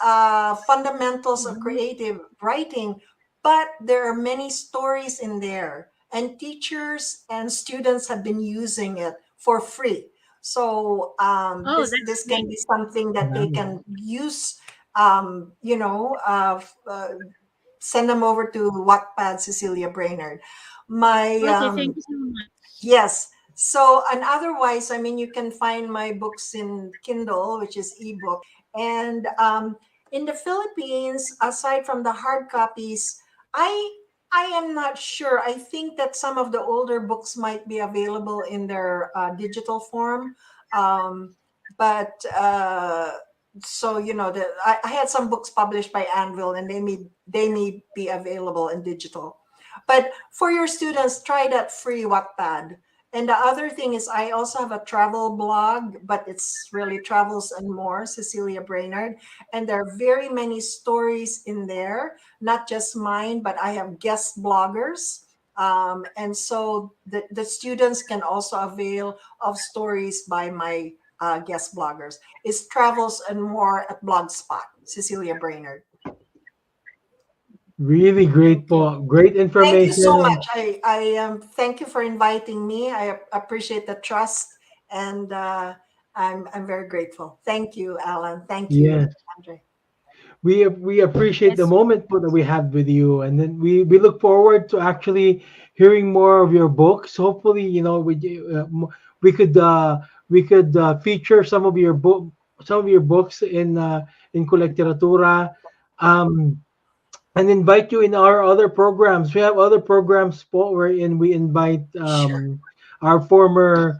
[SPEAKER 3] fundamentals of
[SPEAKER 2] Mhm.
[SPEAKER 3] creative writing. But there are many stories in there, and teachers and students have been using it for free. So
[SPEAKER 2] Oh, that's
[SPEAKER 3] this can
[SPEAKER 2] great.
[SPEAKER 3] be something that they
[SPEAKER 1] Wow.
[SPEAKER 3] can use. Send them over to Wattpad, Cecilia Brainerd. My
[SPEAKER 2] Okay, thank you so much.
[SPEAKER 3] Yes. So, and otherwise, I mean, you can find my books in Kindle, which is ebook. And in the Philippines, aside from the hard copies, I I am not sure. I think that some of the older books might be available in their digital form. Um, but so I had some books published by Anvil, and they may be available in digital. But for your students, try that free Wattpad. And the other thing is, I also have a travel blog, but it's really Travels and More, Cecilia Brainard. And there are very many stories in there, not just mine, but I have guest bloggers. And so the students can also avail of stories by my guest bloggers. It's Travels and More at Blogspot, Cecilia Brainard.
[SPEAKER 1] Really great,
[SPEAKER 2] Okay.
[SPEAKER 1] Paul. Great
[SPEAKER 3] Thank you so
[SPEAKER 1] information.
[SPEAKER 3] much. I thank you for inviting me. I appreciate the trust, and I'm very grateful. Thank you, Alan. Thank you,
[SPEAKER 1] Yes.
[SPEAKER 3] Andre.
[SPEAKER 1] We appreciate the
[SPEAKER 2] Yes.
[SPEAKER 1] moment that we had with you, and then we look forward to actually hearing more of your books. Hopefully, we could feature some of your books in Kulecteratura, um, and invite you in our other programs. We have other programs, Paul, wherein we invite
[SPEAKER 3] Sure.
[SPEAKER 1] our former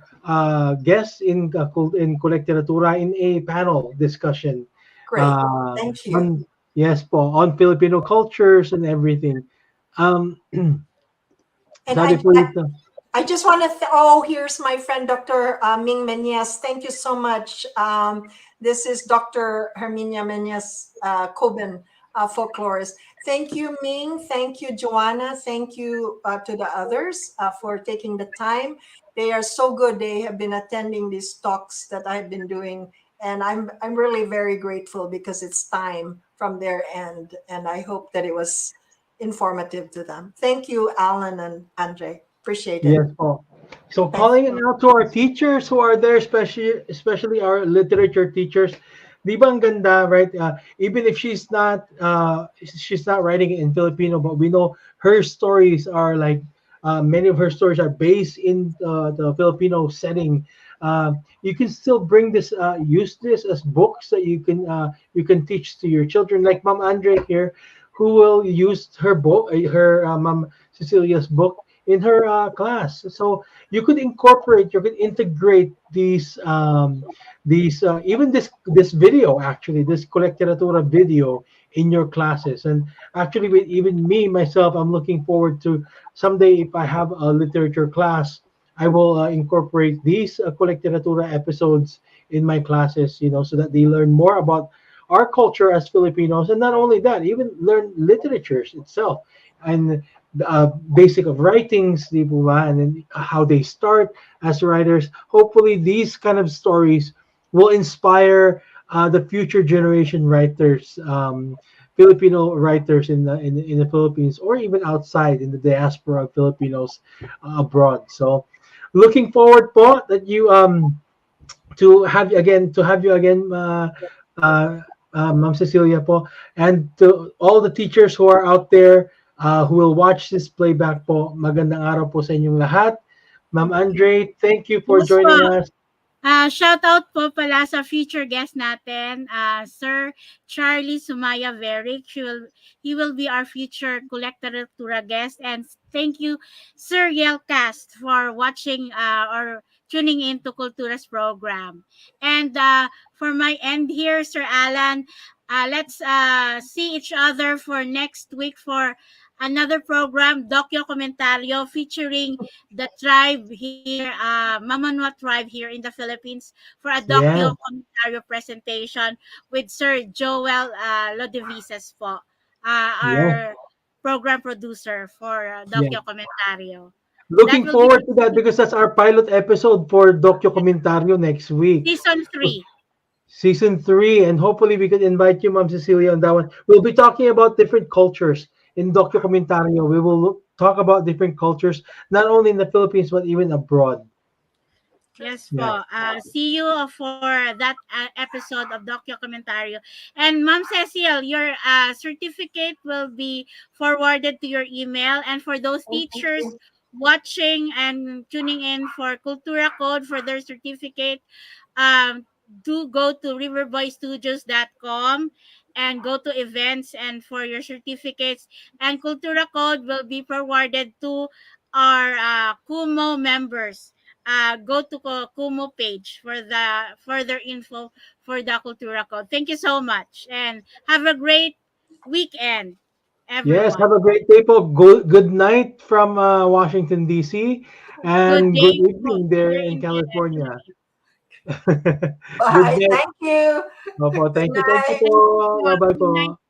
[SPEAKER 1] guests in Kulecteratura in a panel discussion.
[SPEAKER 3] Great.
[SPEAKER 1] Uh,
[SPEAKER 3] Thank you.
[SPEAKER 1] on Yes, Paul, on Filipino cultures and everything. Um,
[SPEAKER 3] And
[SPEAKER 1] Sabi po dito.
[SPEAKER 3] I just want to, oh, here's my friend, Dr. Ming Menyes. Thank you so much. This is Dr. Herminia Menyes, Coben folklorist. Thank you, Ming. Thank you, Joanna. Thank you to the others for taking the time. They are so good. They have been attending these talks that I've been doing. And I'm really very grateful because it's time from their end. And I hope that it was informative to them. Thank you, Alan and Andre. Appreciate it.
[SPEAKER 1] Yes po. So
[SPEAKER 3] Thank
[SPEAKER 1] calling it
[SPEAKER 3] you.
[SPEAKER 1] out to our teachers who are there, especially our literature teachers. Di ba ang ganda, right? Even if she's not writing it in Filipino, but we know her stories are like many of her stories are based in the Filipino setting. You can still bring this, use this as books that you can teach to your children, like Mom Andre here, who will use her book, her Mom Cecilia's book in her class. So you could integrate these even this video, actually, this Kulecteratura video in your classes. And actually, with even me myself, I'm looking forward to someday if I have a literature class, I will incorporate these Kulecteratura episodes in my classes, so that they learn more about our culture as Filipinos, and not only that, even learn literatures itself and basic of writings, di po ba? And then how they start as writers. Hopefully, these kind of stories will inspire the future generation writers, Filipino writers in the Philippines, or even outside in the diaspora of Filipinos abroad. So, looking forward po that you to have you again, uh, Ma'am Cecilia po, and to all the teachers who are out there who will watch this playback po. Magandang araw po sa inyong lahat. Ma'am Andre, thank you for
[SPEAKER 2] Yes
[SPEAKER 1] joining
[SPEAKER 2] po.
[SPEAKER 1] us.
[SPEAKER 2] Shout out po pala sa future guest natin, Sir Charlie Sumaya Veric. He will be our future Kulecteratura guest. And thank you, Sir Yelcast, for watching or tuning in to Kultura's program. And for my end here, Sir Alan, let's see each other for next week for another program, Docu Comentario, featuring the tribe here, Mamanwa tribe here in the Philippines, for a
[SPEAKER 1] Yes,
[SPEAKER 2] docu-comentario presentation with Sir Joel Lodevises po,
[SPEAKER 1] yes,
[SPEAKER 2] our program producer for
[SPEAKER 1] yes.
[SPEAKER 2] docu-comentario. That
[SPEAKER 1] Looking
[SPEAKER 2] will be
[SPEAKER 1] forward to that because that's our pilot episode for Docu Comentario next week.
[SPEAKER 2] season 3.
[SPEAKER 1] Season 3, and hopefully we could invite you, Ma'am Cecilia, on that one. We'll be talking about different cultures in Docu Comentario. We will talk about different cultures, not only in the Philippines, but even abroad.
[SPEAKER 2] Yes
[SPEAKER 1] Yeah.
[SPEAKER 2] po. See you for that episode of Docu-Comentario. And Ma'am Cecil, your certificate will be forwarded to your email. And for those
[SPEAKER 3] Thank
[SPEAKER 2] teachers
[SPEAKER 3] you.
[SPEAKER 2] watching and tuning in for Cultura Code for their certificate, um, do go to riverboystudios.com and go to events and for your certificates. And Cultura Code will be forwarded to our Kumo members. Go to Kumu page for the further info for the Cultura Code. Thank you so much and have a great weekend,
[SPEAKER 1] Yes, have
[SPEAKER 2] everyone.
[SPEAKER 1] a great day po. Good night from Washington, D.C.,
[SPEAKER 2] Good
[SPEAKER 1] and good
[SPEAKER 2] day
[SPEAKER 1] evening there
[SPEAKER 2] here
[SPEAKER 1] in
[SPEAKER 2] in the
[SPEAKER 1] California.
[SPEAKER 2] Philippines.
[SPEAKER 1] Good
[SPEAKER 3] Bye.
[SPEAKER 1] night.
[SPEAKER 3] Thank you.
[SPEAKER 1] Opo,
[SPEAKER 3] Good
[SPEAKER 1] thank you
[SPEAKER 3] night.
[SPEAKER 1] po. Bye-bye
[SPEAKER 2] Good night.
[SPEAKER 1] po.